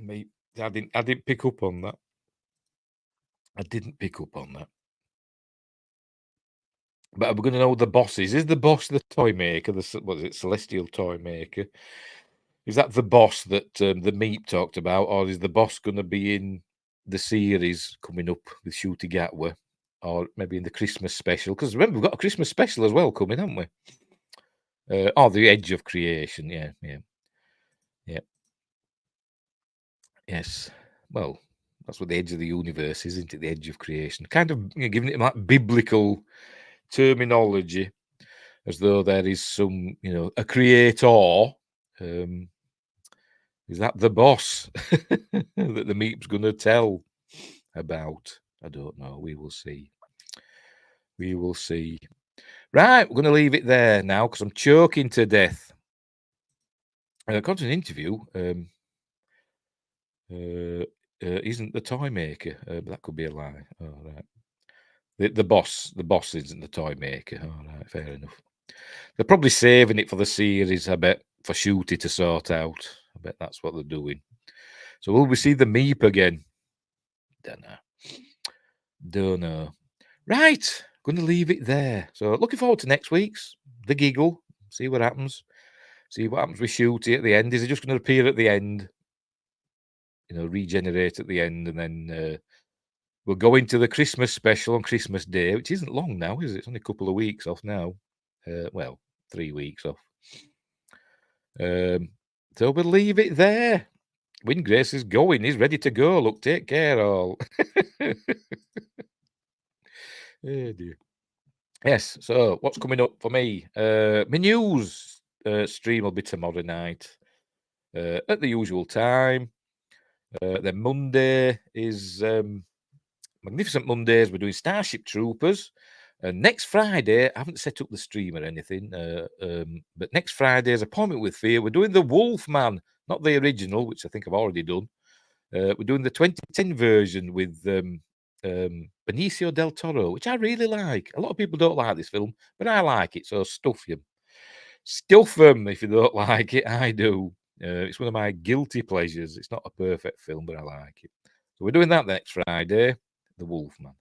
didn't pick up on that. I didn't pick up on that. But we're going to know the bosses. Is the boss the toy maker? Celestial toy maker? Is that the boss that the Meep talked about, or is the boss going to be in the series coming up with Shooty Gatwa, or maybe in the Christmas special? Because remember, we've got a Christmas special as well coming, haven't we? The Edge of Creation. Yeah. Yes. Well, that's what the edge of the universe is, isn't it? The edge of creation. Kind of giving it like biblical terminology, as though there is some, a creator. Is that the boss that the Meep's going to tell about? I don't know. We will see. Right, we're going to leave it there now because I'm choking to death. According to an interview, Isn't the toy maker. But that could be a lie. All right. The boss isn't the toy maker. All right, fair enough. They're probably saving it for the series, I bet, for Shooty to sort out. I bet that's what they're doing. So will we see the Meep again? Don't know. Right, going to leave it there. So looking forward to next week's The Giggle. See what happens. See what happens with Shooty at the end. Is he just going to appear at the end? Regenerate at the end, and then we'll go into the Christmas special on Christmas Day, which isn't long now, is it? It's only a couple of weeks off now. 3 weeks off. So we'll leave it there. Windgrace is going. He's ready to go. Look, take care, all. Oh, dear. Yes, so what's coming up for me? My news stream will be tomorrow night at the usual time. Then Monday is Magnificent Mondays. We're doing Starship Troopers. Next Friday, I haven't set up the stream or anything, but next Friday's Appointment with Fear, we're doing the Wolfman, not the original, which I think I've already done. We're doing the 2010 version with Benicio del Toro, which I really like. A lot of people don't like this film, but I like it, so stuff them. Stuff them if you don't like it. I do. It's one of my guilty pleasures. It's not a perfect film, but I like it. So we're doing that next Friday, The Wolfman.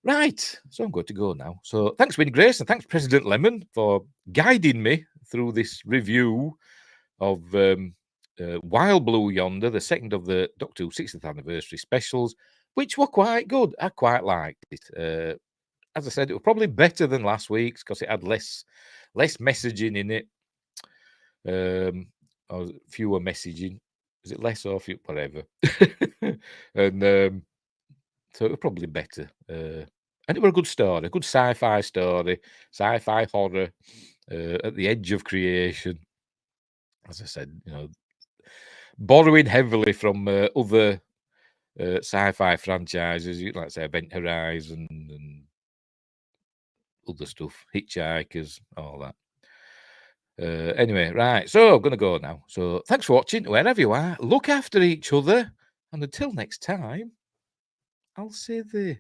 Right, so I'm going to go now. So thanks, Windgrace, and thanks, President Lemon, for guiding me through this review of Wild Blue Yonder, the second of the Doctor Who 60th anniversary specials, which were quite good. I quite liked it. As I said, it was probably better than last week's because it had less messaging in it, or fewer messaging. Is it less or few? Whatever. And so it was probably better. And it was a good story, a good sci-fi story, sci-fi horror at the edge of creation. As I said, borrowing heavily from other sci-fi franchises, like say Event Horizon and other stuff, Hitchhikers, all that. Anyway, right, so I'm going to go now. So thanks for watching, wherever you are. Look after each other, and until next time, I'll say this.